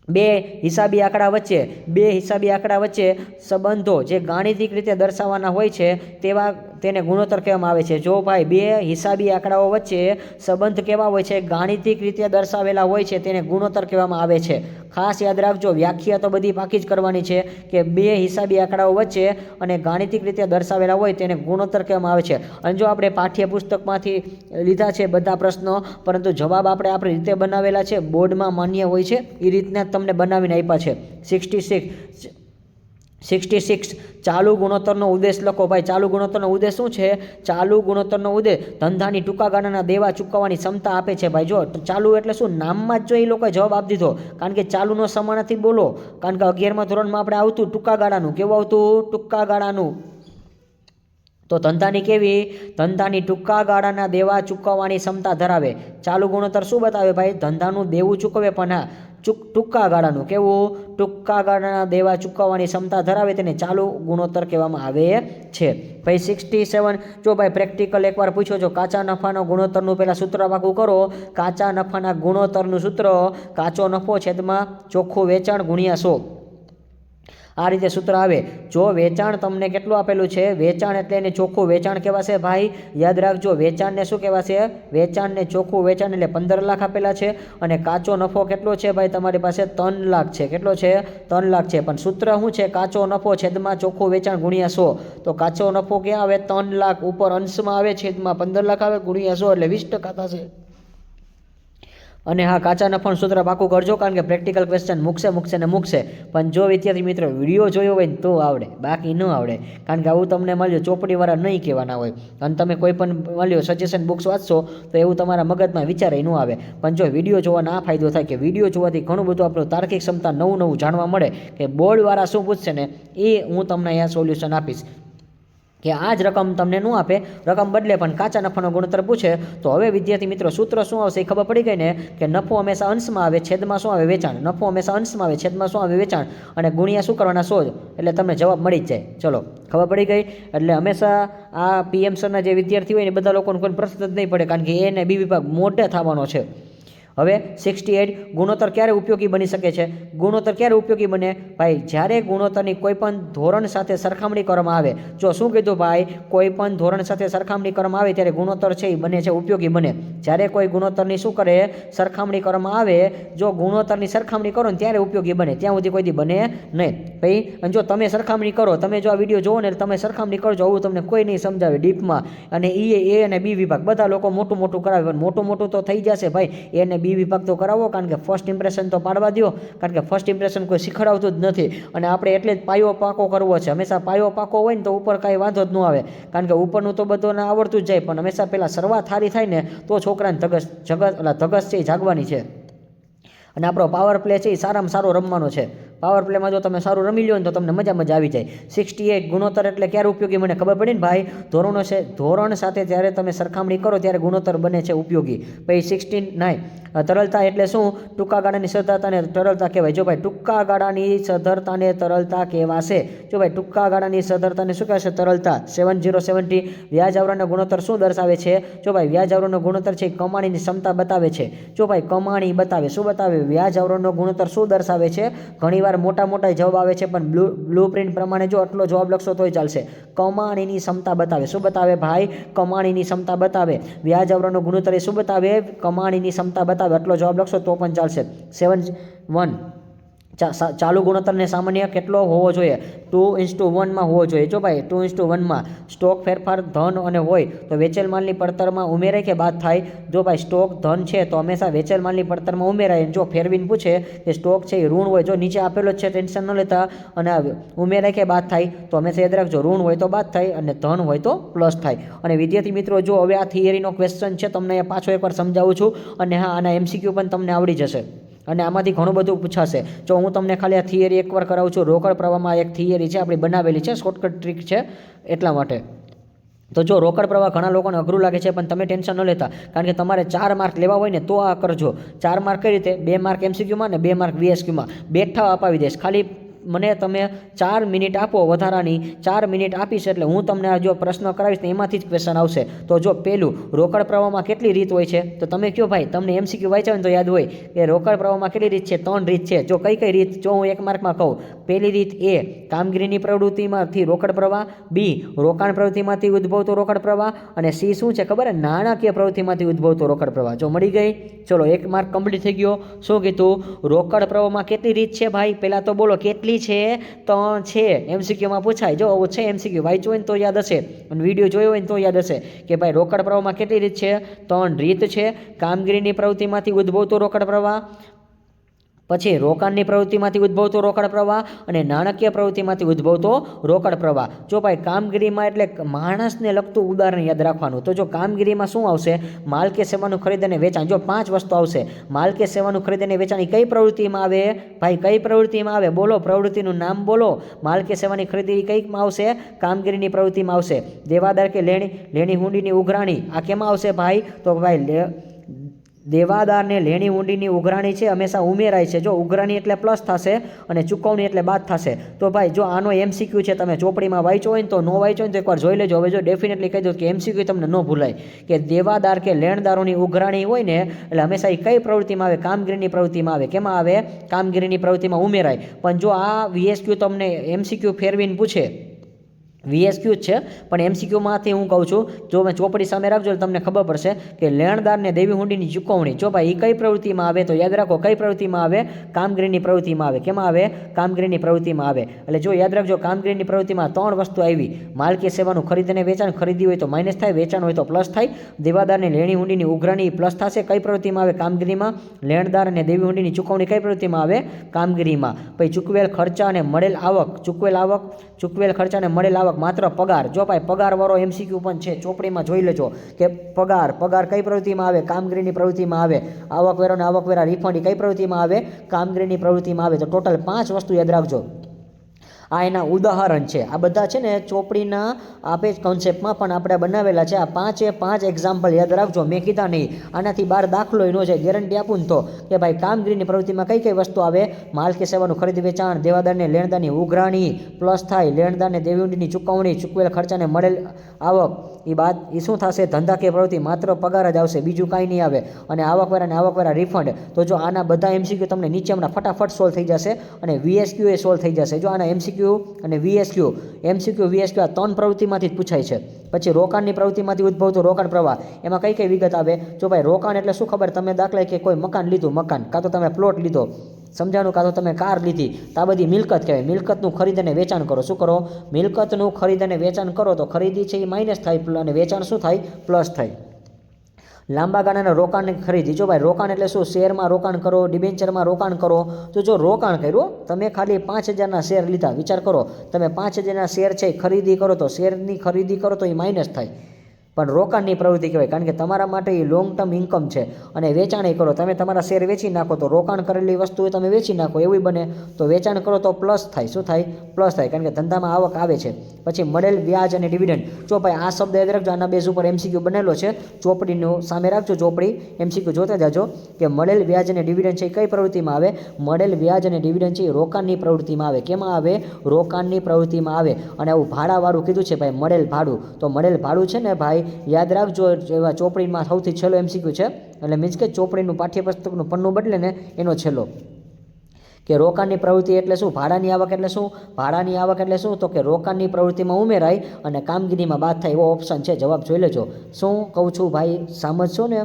બે હિસાબી આંકડા વચ્ચે સંબંધો જે ગાણિતિક રીતે દર્શાવવાના હોય છે તેને ગુણોત્તર કહેવામાં આવે છે. જો ભાઈ બે હિસાબી આંકડાઓ વચ્ચે સંબંધ કેવા હોય છે? ગાણિતિક રીતે દર્શાવેલા હોય છે તેને ગુણોત્તર કહેવામાં આવે છે. ખાસ યાદ રાખજો, વ્યાખ્યા તો બધી પાકી જ કરવાની છે કે બે હિસાબી આંકડાઓ વચ્ચે અને ગાણિતિક રીતે દર્શાવેલા હોય તેને ગુણોત્તર કહેવામાં આવે છે. અને જો આપણે પાઠ્યપુસ્તકમાંથી લીધા છે બધા પ્રશ્નો, પરંતુ જવાબ આપણે આપણી રીતે બનાવેલા છે, બોર્ડમાં માન્ય હોય છે એ રીતના તમને બનાવીને આપ્યા છે. 66 66 ચાલુ ગુણોત્તરનો ઉદ્દેશ લખો ભાઈ. ચાલુ ગુણોત્તરનો ઉદ્દેશ શું છે? ચાલુ ગુણોત્તરનો ઉદ્દેશ ધંધાની ટૂંકા ગાળાના દેવા ચૂકવવાની ક્ષમતા આપે છે ભાઈ. જો ચાલુ એટલે શું, નામમાં જ જો એ લોકોએ જવાબ આપી દીધો, કારણ કે ચાલુનો સમાનાર્થી બોલો, કારણ કે 11મા ધોરણમાં આપણે આવતું ટૂંકા ગાળાનું. કેવું આવતું? ટૂંકા ગાળાનું. તો ધંધાની કેવી? ધંધાની ટૂંકા ગાળાના દેવા ચૂકવવાની ક્ષમતા ધરાવે. ચાલુ ગુણોત્તર શું બતાવે ભાઈ? ધંધાનું દેવું ચૂકવે, પણ હા ટૂંકા ગાળાનું. કેવું? ટૂંકા ગાળાના દેવા ચૂકવવાની ક્ષમતા ધરાવે તેને ચાલુ ગુણોત્તર કહેવામાં આવે છે. ભાઈ 67 જો ભાઈ પ્રેક્ટિકલ એકવાર પૂછો છો, કાચા નફાનો ગુણોત્તરનું પહેલાં સૂત્ર પાકું કરો. કાચા નફાના ગુણોત્તરનું સૂત્ર કાચો નફો છેદમાં ચોખ્ખું વેચાણ ગુણ્યા 100. આ રીતે સૂત્ર આવે. જો વેચાણ તમને કેટલું આપેલું છે? વેચાણ એટલે એને ચોખ્ખું વેચાણ કહેવાશે ભાઈ. યાદ રાખજો, વેચાણને શું કહેવાશે? વેચાણને ચોખ્ખું વેચાણ એટલે 15 લાખ આપેલા છે. અને કાચો નફો કેટલો છે ભાઈ? તમારી પાસે 3 લાખ છે. કેટલો છે? 3 લાખ છે. પણ સૂત્ર શું છે? કાચો નફો છેદમાં ચોખ્ખું વેચાણ ગુણ્યા 100. તો કાચો નફો ક્યાં આવે? 3 લાખ. ઉપર અંશમાં આવે, છેદમાં 15 લાખ આવે, ગુણ્યા 100 એટલે 20% થશે. અને હા, કાચા નફાનું સૂત્ર પાકું કરજો, કારણ કે પ્રેક્ટિકલ ક્વેશ્ચન મૂકશે ને મૂકશે. પણ જો વિદ્યાર્થી મિત્રો વિડીયો જોયો હોય ને તો આવડે, બાકી ન આવડે. કારણ કે આવું તમને મળ્યું ચોપડીવાળા નહીં કહેવાના હોય. અને તમે કોઈ પણ મળ્યો સજેશન બુક્સ વાંચશો તો એવું તમારા મગજમાં વિચારે ન આવે. પણ જો વિડીયો જોવાનો આ ફાયદો થાય કે વિડીયો જોવાથી ઘણું બધું આપણું તાર્કિક ક્ષમતા નવું જાણવા મળે, કે બોર્ડવાળા શું પૂછશે ને એ હું તમને અહીંયા સોલ્યુશન આપીશ. કે આ જ રકમ તમને ન આપે, રકમ બદલે, પણ કાચા નફાનો ગુણોત્તર પૂછે તો હવે વિદ્યાર્થી મિત્રો સૂત્ર શું આવશે એ ખબર પડી ગઈ ને, કે નફો હંમેશા અંશમાં આવે, છેદમાં શું આવે? વેચાણ. નફો હંમેશા અંશમાં આવે, છેદમાં શું આવે? વેચાણ. અને ગુણ્યા શું કરવાના? 100. એટલે તમને જવાબ મળી જ જાય. ચલો, ખબર પડી ગઈ. એટલે હંમેશા આ PM સરના જે વિદ્યાર્થી હોય ને બધા લોકોને કોઈ પ્રશ્ન જ નહીં પડે, કારણ કે એ અને B વિભાગ મોટે થવાનો છે. હવે 68 ગુણોત્તર ક્યારે ઉપયોગી બની શકે છે? ગુણોત્તર ક્યારે ઉપયોગી બને ભાઈ? જ્યારે ગુણોત્તરની કોઈ પણ ધોરણ સાથે સરખામણી કરવામાં આવે. જો શું કીધું ભાઈ? કોઈ પણ ધોરણ સાથે સરખામણી કરવામાં આવે ત્યારે ગુણોત્તર છે એ બને છે ઉપયોગી બને. જ્યારે કોઈ ગુણોત્તરની શું કરે? સરખામણી કરવામાં આવે. જો ગુણોત્તરની સરખામણી કરો ને ત્યારે ઉપયોગી બને, ત્યાં સુધી કોઈ દી બને નહીં ભાઈ. અને જો તમે સરખામણી કરો, તમે જો આ વિડીયો જોવો ને તમે સરખામણી કરજો, આવું તમને કોઈ નહીં સમજાવે ડીપમાં. અને એ અને B વિભાગ બધા લોકો મોટું કરાવે, પણ મોટું તો થઈ જશે ભાઈ. એ અને B વિભાગ તો કરાવો, કારણ કે ફર્સ્ટ ઇમ્પ્રેશન તો પાડવા દો, કારણ કે ફર્સ્ટ ઇમ્પ્રેશન કોઈ શીખડાવતું જ નથી. અને આપણે એટલે જ પાયો પાકો કરવો છે. હંમેશા પાયો પાકો હોય ને તો ઉપર કાંઈ વાંધો જ ન આવે, કારણ કે ઉપરનું તો બધાને આવડતું જ જાય, પણ હંમેશા પહેલાં શરૂઆત સારી થાય ને તો છોકરાને ધગસ છે એ જાગવાની છે. અને આપણો પાવર પ્લે છે એ સારામાં સારો રમવાનો છે. પાવર પ્લેમાં જો તમે સારું રમી લો ને તો તમને મજા આવી જાય. 68 ગુણોત્તર એટલે ક્યારે ઉપયોગી મને ખબર પડી ને ભાઈ? ધોરણ સાથે જ્યારે તમે સરખામણી કરો ત્યારે ગુણોત્તર બને છે ઉપયોગી. પછી 69 તરલતા એટલે શું? ટૂંકા ગાળાની સધરતાને તરલતા કહેવાય. જો ભાઈ ટૂંકા ગાળાની સધરતાને તરલતા કહેવાશે. જો ભાઈ ટૂંકા ગાળાની સધરતાને શું કહેવાશે? તરલતા. 7070 વ્યાજ આવરણનો ગુણોત્તર શું દર્શાવે છે? જો ભાઈ વ્યાજ આવરણનો ગુણોત્તર છે કમાણીની ક્ષમતા બતાવે છે. જો ભાઈ કમાણી બતાવે, શું બતાવે? વ્યાજ આવરણનો ગુણોત્તર શું દર્શાવે છે? ઘણીવાર મોટા જવાબ આવે છે, પણ બ્લુ પ્રિન્ટ પ્રમાણે જો આટલો જવાબ લખશો તોય ચાલશે. કમાણીની ક્ષમતા બતાવે. શું બતાવે ભાઈ? કમાણીની ક્ષમતા બતાવે. વ્યાજ આવરણનો ગુણોત્તર એ શું બતાવે? કમાણીની ક્ષમતા બતાવે. આટલો જવાબ લખશો તો પણ ચાલશે. 71 ચાલુ ગુણોત્તરને સામાન્ય કેટલો હોવો જોઈએ? 2:1 હોવો જોઈએ. જો ભાઈ 2:1 સ્ટોક ફેરફાર ધન અને હોય તો વેચેલ માલની પડતરમાં ઉમેરાય કે બાદ થાય? જો ભાઈ સ્ટોક ધન છે તો હંમેશા વેચેલ માલની પડતરમાં ઉમેરાય. જો ફેરવીને પૂછે કે સ્ટોક છે એ ઋણ હોય, જો નીચે આપેલો જ છે ટેન્શન ન લેતા, અને ઉમેરાય કે બાદ થાય તો હંમેશા યાદ રાખજો ઋણ હોય તો બાદ થાય અને ધન હોય તો પ્લસ થાય. અને વિદ્યાર્થી મિત્રો જો હવે આ થિયરીનો ક્વેશ્ચન છે તમને પાછો એકવાર સમજાવું છું, અને હા આના MCQ પણ તમને આવડી જશે. અને આમાંથી ઘણું બધું પૂછાશે. જો હું તમને ખાલી આ થિયરી એકવાર કરાવું છું. રોકડ પ્રવાહમાં એક થિયરી છે આપણી બનાવેલી છે, શોર્ટકટ ટ્રીક છે એટલા માટે. તો જો રોકડ પ્રવાહ ઘણા લોકોને અઘરું લાગે છે, પણ તમે ટેન્શન ન લેતા, કારણ કે તમારે 4 માર્ક લેવા હોય ને તો આ કરજો. 4 માર્ક કઈ રીતે? 2 માર્ક MCQમાં ને 2 માર્ક VSQમાં. બેઠા અપાવી દઈશ. ખાલી મને તમે 4 મિનિટ આપો, વધારાની 4 મિનિટ આપીશ એટલે હું તમને આ જો પ્રશ્ન કરાવીશ ને એમાંથી જ ક્વેશ્ચન આવશે. તો જો પહેલું, રોકડ પ્રવાહમાં કેટલી રીત હોય છે? તો તમે કહો ભાઈ, તમને MCQ વાંચ્યા હોય તો યાદ હોય કે રોકડ પ્રવાહમાં કેટલી રીત છે? 3 રીત છે. જો કઈ રીત? જો હું 1 માર્કમાં કહું. પહેલી રીત A, કામગીરીની પ્રવૃત્તિમાંથી રોકડ પ્રવાહ. B, રોકાણ પ્રવૃત્તિમાંથી ઉદ્ભવતો રોકડ પ્રવાહ. અને C શું છે ખબર? નાણાકીય પ્રવૃત્તિમાંથી ઉદ્ભવતો રોકડ પ્રવાહ. જો મળી ગઈ. ચલો 1 માર્ક કમ્પ્લીટ થઈ ગયો. શું કીધું? રોકડ પ્રવાહમાં કેટલી રીત છે ભાઈ? પહેલાં તો બોલો કેટલી છે? 3 છે. MCQમાં પૂછાય. જો છે MCQ વાંચ્યું હોય ને તો યાદ હશે, અને વિડીયો જોયો હોય ને તો યાદ હશે કે ભાઈ રોકડ પ્રવાહમાં કેટલી રીત છે? 3 રીત છે. કામગીરીની પ્રવૃત્તિમાંથી ઉદ્ભવતો રોકડ પ્રવાહ, પછી રોકાણની પ્રવૃત્તિમાંથી ઉદ્ભવતો રોકડ પ્રવાહ અને નાણાકીય પ્રવૃત્તિમાંથી ઉદ્ભવતો રોકડ પ્રવાહ. જો ભાઈ કામગીરીમાં એટલે માણસને લગતું ઉદાહરણ યાદ રાખવાનું. તો જો કામગીરીમાં શું આવશે? માલ કે સેવાનું ખરીદ અને વેચાણ. જો 5 વસ્તુ આવશે. માલ કે સેવાનું ખરીદ અને વેચાણ કઈ પ્રવૃત્તિમાં આવે? ભાઈ કઈ પ્રવૃત્તિમાં આવે? બોલો, પ્રવૃત્તિનું નામ બોલો. માલ કે સેવાની ખરીદી કઈમાં આવશે? કામગીરીની પ્રવૃત્તિમાં આવશે. દેવાદાર કે લેણી હુંડીની ઉઘરાણી આ કેમાં આવશે ભાઈ? તો ભાઈ દેવાદારને લેણી હુંડીની ઉઘરાણી છે હંમેશા ઉમેરાય છે. જો ઉઘરાણી એટલે પ્લસ થશે અને ચૂકવણી એટલે બાદ થશે. તો ભાઈ જો આનો MCQ છે, તમે ચોપડીમાં વાંચ્યો હોય ને તો ન વાંચ્યો હોય તો એકવાર જોઈ લેજો. હવે જો ડેફિનેટલી કહી દો કે MCQ તમને ન ભૂલાય કે દેવાદાર કે લેણદારોની ઉઘરાણી હોય ને એટલે હંમેશા એ કઈ પ્રવૃત્તિમાં આવે? કામગીરીની પ્રવૃત્તિમાં આવે. કેમાં આવે? કામગીરીની પ્રવૃત્તિમાં ઉમેરાય. પણ જો આ VSQ તમને MCQ ફેરવીને પૂછે, VSQ જ છે પણ MCQમાંથી હું કહું છું, જો મેં ચોપડી સામે રાખજો તમને ખબર પડશે કે લેણદારને દેવી હુંડીની ચૂકવણી. જો ભાઈ એ કઈ પ્રવૃત્તિમાં આવે? તો યાદ રાખો કઈ પ્રવૃત્તિમાં આવે? કામગીરીની પ્રવૃત્તિમાં આવે. કેમાં આવે? કામગીરીની પ્રવૃત્તિમાં આવે. એટલે જો યાદ રાખજો કામગીરીની પ્રવૃત્તિમાં 3 વસ્તુ આવી. માલ કે સેવાનું ખરીદ અને વેચાણ. ખરીદી હોય તો માઇનસ થાય, વેચાણ હોય તો પ્લસ થાય. દેવાદારને લેણી હુંડીની ઉઘરાણી પ્લસ થશે. કઈ પ્રવૃત્તિમાં આવે? કામગીરીમાં. લેણદાર અને દેવી હુંડીની ચૂકવણી કઈ પ્રવૃત્તિમાં આવે? કામગીરીમાં. પછી ચૂકવેલ ખર્ચા અને મળેલ આવક. ચૂકવેલ ખર્ચા અને મળેલ આવક માત્ર પગાર. જો ભાઈ પગારવાળો MCQ પણ છે, ચોપડીમાં જોઈ લેજો કે પગાર કઈ પ્રવૃત્તિમાં આવે? કામગીરીની પ્રવૃત્તિમાં આવે. આવકવેરો અને આવકવેરા રિફંડ કઈ પ્રવૃત્તિમાં આવે? કામગીરીની પ્રવૃત્તિમાં આવે. તો ટોટલ 5 વસ્તુ યાદ રાખજો. આ એના ઉદાહરણ છે. આ બધા છે ને ચોપડીના આપે જ કોન્સેપ્ટમાં પણ આપણે બનાવેલા છે. આ 5 એક્ઝામ્પલ યાદ રાખજો. મેં કીધા નહીં, આનાથી બહાર દાખલો ન જાય. ગેરંટી આપું ને તો કે ભાઈ કામગીરીની પ્રવૃત્તિમાં કઈ વસ્તુ આવે? માલ કે સેવાનું ખરીદ વેચાણ. દેવાદારને લેણદારની ઉઘરાણી પ્લસ થાય. લેણદારને દેવી હુંડીની ચૂકવણી. ચૂકવેલ ખર્ચાને મળેલ આવક. એ શું થશે? ધંધાકીય પ્રવૃત્તિ. માત્ર પગાર જ આવશે, બીજું કાંઈ નહીં આવે. અને આવકવેરા રિફંડ. તો જો આના બધા MCQ તમને નીચે હમણાં ફટાફટ સોલ્વ થઈ જશે અને VSQ એ સોલ્વ થઈ જશે. જો આના MCQ અને VSQ આ 3 પ્રવૃત્તિમાંથી જ પૂછાય છે. પછી રોકાણની પ્રવૃત્તિમાંથી ઉદ્ભવતો રોકાણ પ્રવાહ. એમાં કઈ વિગત આવે? જો ભાઈ રોકાણ એટલે શું ખબર? તમે દાખલા કે કોઈ મકાન લીધું, કાં તો તમે પ્લોટ લીધો, સમજાણું, કાં તો તમે કાર લીધી, તો આ બધી મિલકત કહેવાય. મિલકતનું ખરીદ અને વેચાણ કરો. શું કરો? મિલકતનું ખરીદ અને વેચાણ કરો. તો ખરીદી છે એ માઇનસ થાય અને વેચાણ શું થાય? પ્લસ થાય. લાંબા ગાળાના રોકાણની ખરીદી. જો ભાઈ રોકાણ એટલે શું? શેરમાં રોકાણ કરો, ડિબેન્ચરમાં રોકાણ કરો. તો જો રોકાણ કર્યું, તમે ખાલી 5000ના શેર લીધા. વિચાર કરો, તમે 5000ના શેર છે ખરીદી કરો, તો શેરની ખરીદી કરો તો એ માઇનસ થાય. પણ રોકાણની પ્રવૃત્તિ કહેવાય, કારણ કે તમારા માટે એ લોંગ ટર્મ ઇન્કમ છે. અને વેચાણ કરો, તમે તમારા શેર વેચી નાખો તો રોકાણ કરેલી વસ્તુઓ તમે વેચી નાખો એવું બને. તો વેચાણ કરો તો પ્લસ થાય. શું થાય? પ્લસ થાય, કારણ કે ધંધામાં આવક આવે છે. પછી મળેલ વ્યાજ અને ડિવિડન્ડ. જો ભાઈ આ શબ્દ યાદ રાખજો. આના બેઝ ઉપર MCQ બનેલો છે. ચોપડીનું સામે રાખજો, ચોપડી MCQ જોતા જાજો કે મળેલ વ્યાજ અને ડિવિડન્ડ છે એ કઈ પ્રવૃત્તિમાં આવે? મળેલ વ્યાજ અને ડિવિડન્ડ છે એ રોકાણની પ્રવૃત્તિમાં આવે. કેમાં આવે? રોકાણની પ્રવૃત્તિમાં આવે. અને આવું ભાડાવાળું કીધું છે ભાઈ, મળેલ ભાડું. તો મળેલ ભાડું છે ને ભાઈ યાદ રાખજો, એવા ચોપડીમાં સૌથી છેલ્લો MCQ છે. એટલે મીન્સ કે ચોપડીનું પાઠ્યપુસ્તકનું પન્નું બદલે ને એનો છેલ્લો. કે રોકાણની પ્રવૃત્તિ એટલે શું? ભાડાની આવક એટલે શું? ભાડાની આવક એટલે શું? તો કે રોકાણની પ્રવૃત્તિમાં ઉમેરાય અને કામગીરીમાં બાદ થાય. એવો ઓપ્શન છે. જવાબ જોઈ લેજો. શું કહું છું ભાઈ? સમજશો ને?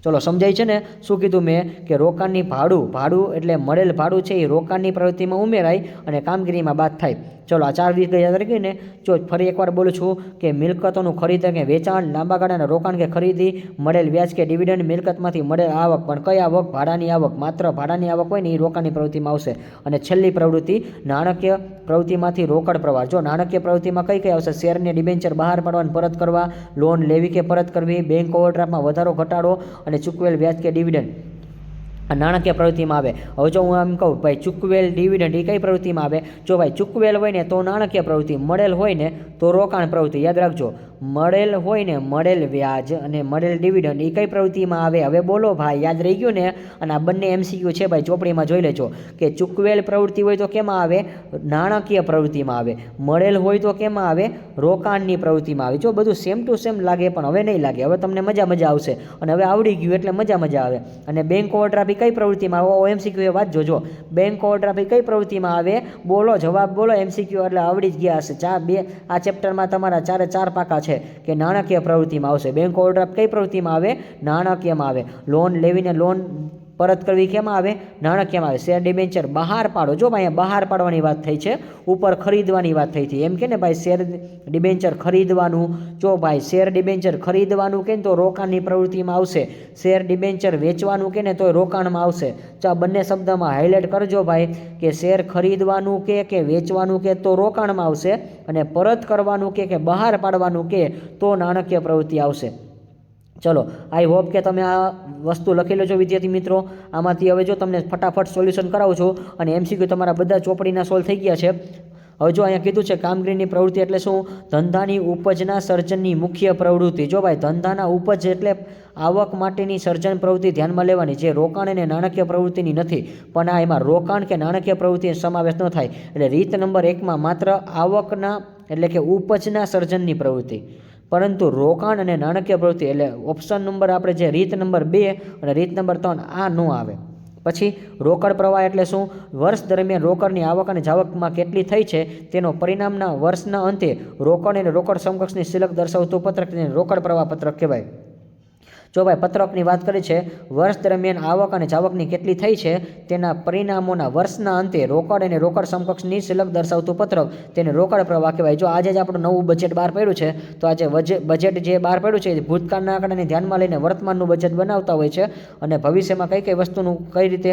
ચલો સમજાય છે ને? શું કીધું મેં? કે રોકાણની ભાડું એટલે મળેલ ભાડું છે એ રોકાણની પ્રવૃત્તિમાં ઉમેરાય અને કામગીરીમાં બાદ થાય. ચલો આ 4 વિગત યાદ રાખીને જો ફરી એકવાર બોલું છું કે મિલકતોનું ખરીદ કે વેચાણ, લાંબા ગાળાના રોકાણ કે ખરીદી, મળેલ વ્યાજ કે ડિવિડન્ડ, મિલકતમાંથી મળેલ આવક. પણ કઈ આવક? ભાડાની આવક. માત્ર ભાડાની આવક હોય ને એ રોકાણની પ્રવૃત્તિમાં આવશે. અને છેલ્લી પ્રવૃત્તિ નાણાકીય પ્રવૃત્તિમાંથી રોકડ પ્રવાહ. જો નાણાકીય પ્રવૃત્તિમાં કઈ આવશે? શેરને ડિબેન્ચર બહાર પાડવાને પરત કરવા, લોન લેવી કે પરત કરવી, બેંક ઓવરડ્રાફ્ટમાં વધારો ઘટાડો અને ચૂકવેલ વ્યાજ કે ડિવિડન્ડ આ નાણાકીય પ્રવૃત્તિમાં આવે. હવે જો હું એમ કહું ભાઈ ચૂકવેલ ડિવિડન્ડ એ કઈ પ્રવૃત્તિમાં આવે? જો ભાઈ ચૂકવેલ હોય ને તો નાણાકીય પ્રવૃત્તિ, મળેલ હોય ને તો રોકાણ પ્રવૃત્તિ. યાદ રાખજો, મળેલ હોય ને મળેલ વ્યાજ અને મળેલ ડિવિડન્ડ એ કઈ પ્રવૃત્તિમાં આવે? હવે બોલો ભાઈ, યાદ રહી ગયું ને? અને આ બંને MCQ છે ભાઈ, ચોપડીમાં જોઈ લેજો કે ચૂકવેલ પ્રવૃત્તિ હોય તો કેમાં આવે? નાણાકીય પ્રવૃત્તિમાં આવે. મળેલ હોય તો કેમાં આવે? રોકાણની પ્રવૃત્તિમાં આવે. જો બધું સેમ ટુ સેમ લાગે પણ હવે નહીં લાગે. હવે તમને મજા આવશે અને હવે આવડી ગયું એટલે મજા આવે. અને બેંક ઓવરડ્રાફ્ટ કઈ પ્રવૃત્તિમાં આવે? MCQ એ વાત જોજો. બેંક ઓવરડ્રાફ્ટ કઈ પ્રવૃત્તિમાં આવે? બોલો, જવાબ બોલો. MCQ એટલે આવડી જ ગયા હશે. આ ચેપ્ટરમાં તમારા 4 પાકા છે કે નાણાકીય પ્રવૃત્તિમાં આવશે. બેંક ઓવરડ્રાફ્ટ કઈ પ્રવૃત્તિમાં આવે? નાણાકીયમાં આવે. લોન લેવીને લોન પરત કરવી કેમ આવે? નાણાકીયમાં આવે. શેર ડિબેન્ચર બહાર પાડો. જો ભાઈ અહીંયા બહાર પાડવાની વાત થઈ છે, ઉપર ખરીદવાની વાત થઈ હતી. એમ કે ને ભાઈ શેર ડિબેન્ચર ખરીદવાનું. જો ભાઈ શેર ડિબેન્ચર ખરીદવાનું કે ને તો રોકાણની પ્રવૃત્તિમાં આવશે. શેર ડિબેન્ચર વેચવાનું કે ને તો રોકાણમાં આવશે. તો આ બંને શબ્દમાં હાઇલાઇટ કરજો ભાઈ કે શેર ખરીદવાનું કે વેચવાનું કે તો રોકાણમાં આવશે, અને પરત કરવાનું કે બહાર પાડવાનું કે તો નાણાકીય પ્રવૃત્તિ આવશે. ચલો, આઈ હોપ કે તમે આ વસ્તુ લખી લેજો વિદ્યાર્થી મિત્રો. આમાંથી હવે જો તમને ફટાફટ સોલ્યુશન કરાવું છું, અને એમસીક્યુ તમારા બધા ચોપડીના સોલ્વ થઈ ગયા છે. હવે જો અહીંયા કીધું છે કામગીરીની પ્રવૃત્તિ એટલે શું? ધંધાની ઉપજના સર્જનની મુખ્ય પ્રવૃત્તિ. જો ભાઈ ધંધાના ઉપજ એટલે આવક માટેની સર્જન પ્રવૃત્તિ ધ્યાનમાં લેવાની, જે રોકાણ અને નાણાકીય પ્રવૃત્તિની નથી. પણ આ એમાં રોકાણ કે નાણાકીય પ્રવૃત્તિનો સમાવેશ ન થાય. એટલે રીત નંબર 1માં માત્ર આવકના એટલે કે ઉપજના સર્જનની પ્રવૃત્તિ, પરંતુ રોકાણ અને નાણાકીય પ્રવૃત્તિ એટલે ઓપ્શન નંબર આપણે જે રીત નંબર 2 અને રીત નંબર 3 આ ન આવે. પછી રોકડ પ્રવાહ એટલે શું? વર્ષ દરમિયાન રોકડની આવક અને જાવકમાં કેટલી થઈ છે તેનો પરિણામના વર્ષના અંતે રોકડ અને રોકડ સમકક્ષની શિલક દર્શાવતું પત્રક તેને રોકડ પ્રવાહ પત્રક કહેવાય. જો ભાઈ પત્રકની વાત કરી છે, વર્ષ દરમિયાન આવક અને જાવકની કેટલી થઈ છે તેના પરિણામોના વર્ષના અંતે રોકડ અને રોકડ સમકક્ષની શિલક દર્શાવતું પત્રક તેને રોકડ પ્રવાહ કહેવાય. જો આજે જ આપણું નવું બજેટ બહાર પડ્યું છે, તો આજે બજેટ જે બહાર પડ્યું છે એ ભૂતકાળના આંકડાને ધ્યાનમાં લઈને વર્તમાનનું બજેટ બનાવતા હોય છે, અને ભવિષ્યમાં કઈ કઈ વસ્તુનું કઈ રીતે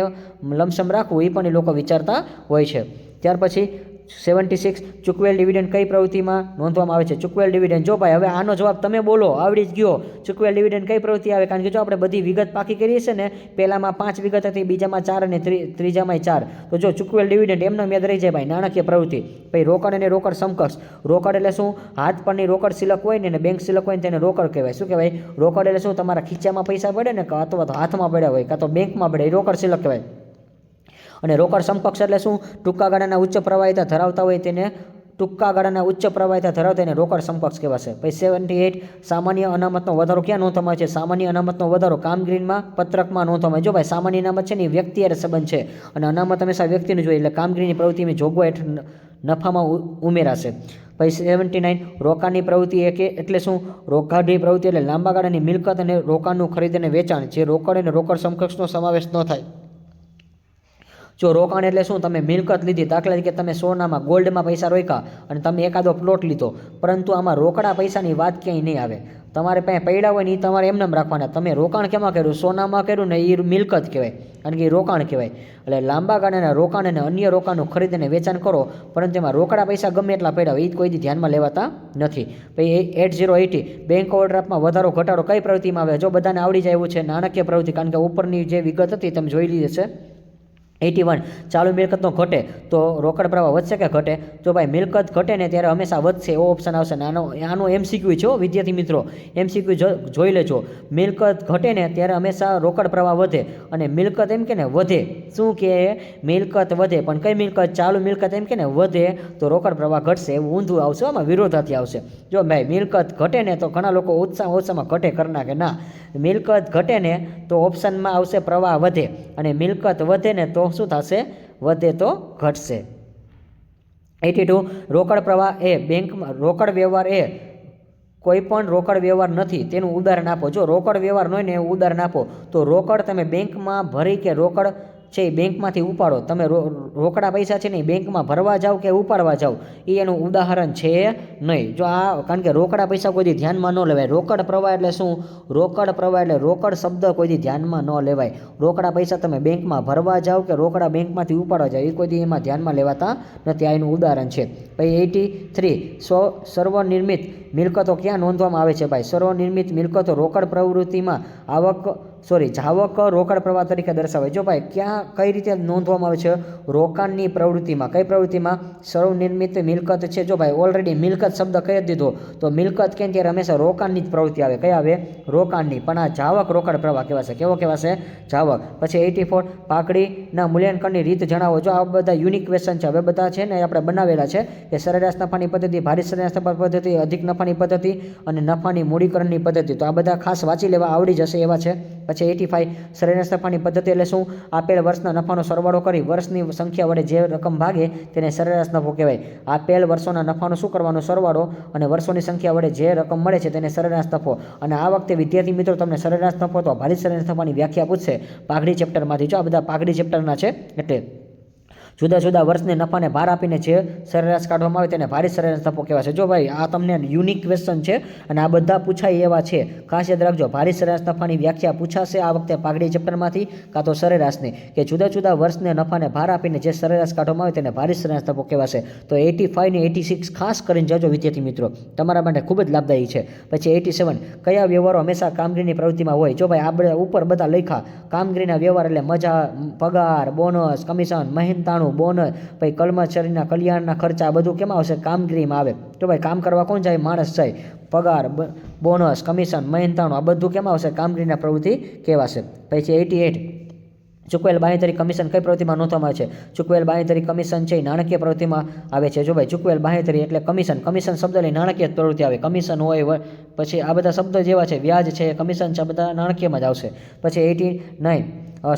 લમસમ રાખવું એ પણ એ લોકો વિચારતા હોય છે. ત્યાર પછી 76 ચૂકવેલ ડિવિડન્ડ કઈ પ્રવૃત્તિમાં નોંધવામાં આવે છે? ચૂકવેલ ડિવિડન્ડ. જો ભાઈ હવે આનો જવાબ તમે બોલો, આવડી જ ગયો. ચૂકવેલ ડિવિડન્ડ કઈ પ્રવૃત્તિ આવે? કારણ કે જો આપણે બધી વિગત પાકી કરીએ છીએ ને, પહેલામાં 5 વિગત હતી, બીજામાં 4 અને ત્રીજામાં 4. તો જો ચૂકવેલ ડિવિડન્ડ એમનો યાદ રહી જાય ભાઈ, નાણાકીય પ્રવૃત્તિ. પછી રોકડ અને રોકડ સમકક્ષ. રોકડ એટલે શું? હાથ પરની રોકડ શિલક હોય ને બેંક શિલક હોય ને તેને રોકડ કહેવાય. શું કહેવાય? રોકડ એટલે શું? તમારા ખીચામાં પૈસા પડે ને, અથવા તો હાથમાં પડ્યા હોય, કાં તો બેંકમાં પડે, એ રોકડ શિલક કહેવાય. અને રોકડ સમકક્ષ એટલે શું? ટૂંકા ગાળાના ઉચ્ચ પ્રવાહિતા ધરાવતા હોય તેને ટૂંકા ગાળાના ઉચ્ચ પ્રવાહિતા ધરાવતા એને રોકડ સમકક્ષ કહેવાશે. પછી 78 સામાન્ય અનામતનો વધારો ક્યાં નોંધવામાં આવે છે? સામાન્ય અનામતનો વધારો કામગીરીમાં પત્રકમાં નોંધવામાં આવે. જો ભાઈ સામાન્ય અનામત છે ને એ વ્યક્તિ હારે સંબંધ છે, અને અનામત હંમેશા વ્યક્તિનું જોઈએ, એટલે કામગીરીની પ્રવૃત્તિની જોગવાઈ હેઠળ નફામાં ઉમેરાશે. પછી 79 રોકાણની પ્રવૃત્તિ એટલે શું? રોકાણની પ્રવૃત્તિ એટલે લાંબા ગાળાની મિલકત અને રોકાણનું ખરીદ અને વેચાણ, જે રોકડ અને રોકડ સમકક્ષનો સમાવેશ ન થાય. જો રોકાણ એટલે શું? તમે મિલકત લીધી, દાખલા તરીકે તમે સોનામાં ગોલ્ડમાં પૈસા રોક્યા અને તમે એકાદો પ્લોટ લીધો, પરંતુ આમાં રોકડા પૈસાની વાત ક્યાંય નહીં આવે. તમારે પાસે પડ્યા હોય ને એ તમારે એમને રાખવાના. તમે રોકાણ કેમાં કર્યું? સોનામાં કર્યું ને એ મિલકત કહેવાય, કારણ કે એ રોકાણ કહેવાય. એટલે લાંબા ગાળાના રોકાણ અને અન્ય રોકાણનું ખરીદ અને વેચાણ કરો, પરંતુ એમાં રોકડા પૈસા ગમે એટલા પડ્યા હોય એ કોઈ દી ધ્યાનમાં લેવાતા નથી. પછી 8080 બેંક ઓવરડ્રાફ્ટમાં વધારો ઘટાડો કઈ પ્રવૃત્તિમાં આવે? જો બધાને આવડી જાય એવું છે, નાણાકીય પ્રવૃત્તિ, કારણ કે ઉપરની જે વિગત હતી તમે જોઈ લીધી છે. 81 ચાલુ મિલકતનો ઘટે તો રોકડ પ્રવાહ વધશે કે ઘટે? જો ભાઈ મિલકત ઘટે ને ત્યારે હંમેશા વધશે, એવો ઓપ્શન આવશે. આનો એમસીક્યુ છે વિદ્યાર્થી મિત્રો, એમસીક્યુ જોઈ લેજો. મિલકત ઘટે ને ત્યારે હંમેશા રોકડ પ્રવાહ વધે, અને મિલકત એમ કે ને વધે. શું કે મિલકત વધે, પણ કઈ મિલકત? ચાલુ મિલકત એમ કે ને વધે તો રોકડ પ્રવાહ ઘટશે, એવું ઊંધું આવશે, આમાં વિરોધાથી આવશે. જો ભાઈ મિલકત ઘટે ને તો ઘણા લોકો ઓછામાં ઘટે કરી નાખે. ના, મિલકત ઘટે ને તો ઓપ્શનમાં આવશે પ્રવાહ વધે, અને મિલકત વધે ને તો શું થશે? વધે તો ઘટશે. 82 રોકડ પ્રવાહ એ બેંકમાં રોકડ વ્યવહાર એ કોઈ પણ રોકડ વ્યવહાર નથી તેનું ઉદાહરણ આપો. જો રોકડ વ્યવહાર ન હોય ને એવું ઉદાહરણ આપો, તો રોકડ તમે બેંકમાં ભરી કે રોકડ છે એ બેંકમાંથી ઉપાડો, તમે રોકડા પૈસા છે ને એ બેંકમાં ભરવા જાઓ કે ઉપાડવા જાઓ, એ એનું ઉદાહરણ છે નહીં. જો આ કારણ કે રોકડા પૈસા કોઈ દી ધ્યાનમાં ન લેવાય. રોકડ પ્રવાહ એટલે શું? રોકડ પ્રવાહ એટલે રોકડ શબ્દ કોઈ દી ધ્યાનમાં ન લેવાય. રોકડા પૈસા તમે બેંકમાં ભરવા જાઓ કે રોકડા બેંકમાંથી ઉપાડવા જાઓ, એ કોઈ દી એમાં ધ્યાનમાં લેવાતા નથી. આ એનું ઉદાહરણ છે. પછી 83 સર્વનિર્મિત મિલકતો ક્યાં નોંધવામાં આવે છે? ભાઈ સર્વનિર્મિત મિલકતો રોકડ પ્રવૃત્તિમાં જાવક રોકડ પ્રવાહ તરીકે દર્શાવે. જો ભાઈ ક્યાં કઈ રીતે નોંધવામાં આવે છે? રોકાણની પ્રવૃત્તિમાં. કઈ પ્રવૃત્તિમાં? સર્વનિર્મિત મિલકત છે. જો ભાઈ ઓલરેડી મિલકત શબ્દ કહી દીધો, તો મિલકત કેમ ત્યારે હંમેશા રોકાણની જ પ્રવૃત્તિ આવે. કઈ આવે? રોકાણની. પણ આ જાવક રોકડ પ્રવાહ કહેવાશે. કેવો કહેવાશે? જાવક. પછી 84 પાકડીના મૂલ્યાંકનની રીત જણાવો. જો આ બધા યુનિક ક્વેશ્ચન છે, હવે બધા છે ને આપણે બનાવેલા છે કે સરેરાશ નફાની પદ્ધતિ, ભારિત સરેરાશ નફા પદ્ધતિ, અધિક નફા નફાની પદ્ધતિ અને નફાની મૂડીકરણની પદ્ધતિ. તો આ બધા ખાસ વાંચી લેવા, આવડી જશે એવા છે. પછી 85 સરેરાશ નફાની પદ્ધતિ એટલે શું? આપેલ વર્ષના નફાનો સરવાળો કરી વર્ષની સંખ્યા વડે જે રકમ ભાગે તેને સરેરાશ નફો કહેવાય. આપેલ વર્ષોના નફાનો શું કરવાનો? સરવાળો, અને વર્ષોની સંખ્યા વડે જે રકમ મળે છે તેને સરેરાશ નફો. અને આ વખતે વિદ્યાર્થી મિત્રો તમને સરેરાશ નફો તો ભારિત સરેરાશ નફાની વ્યાખ્યા પૂછશે પાઘડી ચેપ્ટરમાંથી. જો આ બધા પાઘડી ચેપ્ટરના છે. એટલે જુદા જુદા વર્ષને નફાને ભાર આપીને જે સરેરાશ કાઢવામાં આવે તેને ભારિત સરેરાશ નફો કહેવાશે. જો ભાઈ આ તમને યુનિક ક્વેશ્ચન છે અને આ બધા પૂછાય એવા છે. ખાસ યાદ રાખજો, ભારિત સરેરાશ નફાની વ્યાખ્યા પૂછાશે આ વખતે પાઘડી ચેપ્ટરમાંથી કાં તો સરેરાશની, કે જુદા જુદા વર્ષને નફાને ભાર આપીને જે સરેરાશ કાઢવામાં આવે તેને ભારિત સરેરાશ નફો કહેવાશે. તો 85 ને 86 ખાસ કરીને જજો વિદ્યાર્થી મિત્રો, તમારા માટે ખૂબ જ લાભદાયી છે. પછી 87 કયા વ્યવહારો હંમેશા કામગીરીની પ્રવૃત્તિમાં હોય? જો ભાઈ આપણે ઉપર બધા લખ્યા કામગીરીના વ્યવહાર એટલે મજા, પગાર, બોનસ, કમિશન, મહેનતાણું, બોનસ, પછી કર્મચારીના કલ્યાણના ખર્ચા, આ બધું કેમાં આવશે? કામગીરીમાં આવે. તો ભાઈ કામ કરવા કોણ જાય? માણસ જાય. પગાર, બોનસ, કમિશન, મહેનતાણું આ બધું કેમાં આવશે? કામગીરીના પ્રવૃત્તિ કહેવાશે. પછી 88 ચૂકવેલ બાંહેધરી કમિશન કઈ પ્રવૃત્તિમાં નોંધવામાં આવે છે? ચૂકવેલ બાંહેધરી કમિશન છે એ નાણાકીય પ્રવૃત્તિમાં આવે છે. જો ભાઈ ચૂકવેલ બાંહેધરી એટલે કમિશન, કમિશન શબ્દ લઈ નાણાકીય પ્રવૃત્તિ આવે. કમિશન હોય, પછી આ બધા શબ્દ જેવા છે, વ્યાજ છે, કમિશન છે, આ બધા નાણાકીયમાં જ આવશે. પછી 89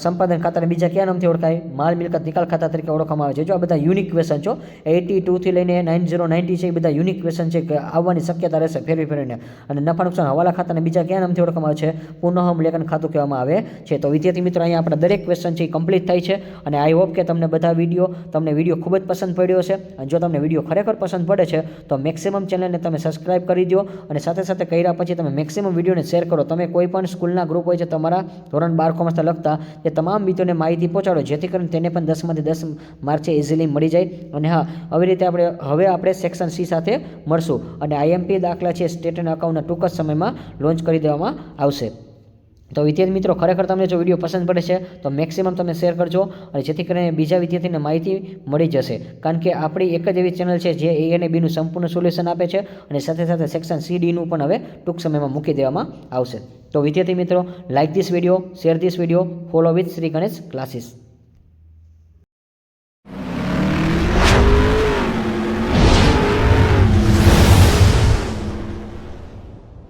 સંપાદન ખાતાને બીજા કયા નામથી ઓળખાય? માલ મિલકત નિકાલ ખાતા તરીકે ઓળખવામાં આવે છે. જો આ બધા યુનિક ક્વેશ્ચન છો, 82 થી લઈને 90 છે એ બધા યુનિક ક્વેશ્ચન છે કે આવવાની શક્યતા રહેશે ફેરવી ફેરવીને. અને નફા નુકસાન હવાલા ખાતાને બીજા કયા નામથી ઓળખવામાં આવે છે? પુનઃમૂલ્યાંકન ખાતું કહેવામાં આવે છે. તો વિદ્યાર્થી મિત્રો અહીંયા આપણા દરેક ક્વેશ્ચન છે એ કમ્પ્લીટ થાય છે. અને આઈ હોપ કે તમને બધા તમને વિડીયો ખૂબ જ પસંદ પડ્યો હશે. અને જો તમને વિડીયો ખરેખર પસંદ પડે છે તો મેક્સિમમ ચેનલને તમે સબસ્ક્રાઇબ કરી દો, અને સાથે સાથે કર્યા પછી તમે મેક્સિમમ વિડીયોને શેર કરો. તમે કોઈ પણ સ્કૂલના ગ્રુપ હોય છે તમારા ધોરણ 12 કોમર્સના લગતા, એ તમામ મિત્રોને માહિતી પહોંચાડો જેથી કરીને તેને પણ 10માંથી 10 માર્ક છે ઇઝીલી મળી જાય. અને હા, આવી રીતે આપણે સેક્શન સી સાથે મળશું, અને આઈએમપી દાખલા છે સ્ટેટ એન્ડ અકાઉન્ટના ટૂંક જ સમયમાં લોન્ચ કરી દેવામાં આવશે. તો વિદ્યાર્થી મિત્રો ખરેખર તમને જો વિડીયો પસંદ પડે છે તો મેક્સિમમ તમે શેર કરજો, અને જેથી કરીને બીજા વિદ્યાર્થીને માહિતી મળી જશે. કારણ કે આપણી એક જ એવી ચેનલ છે જે એ અને બીનું સંપૂર્ણ સોલ્યુશન આપે છે, અને સાથે સાથે સેક્શન સી ડીનું પણ હવે ટૂંક સમયમાં મૂકી દેવામાં આવશે. તો વિદ્યાર્થી મિત્રો, like this video, share this video, follow with Shri Ganesh classes.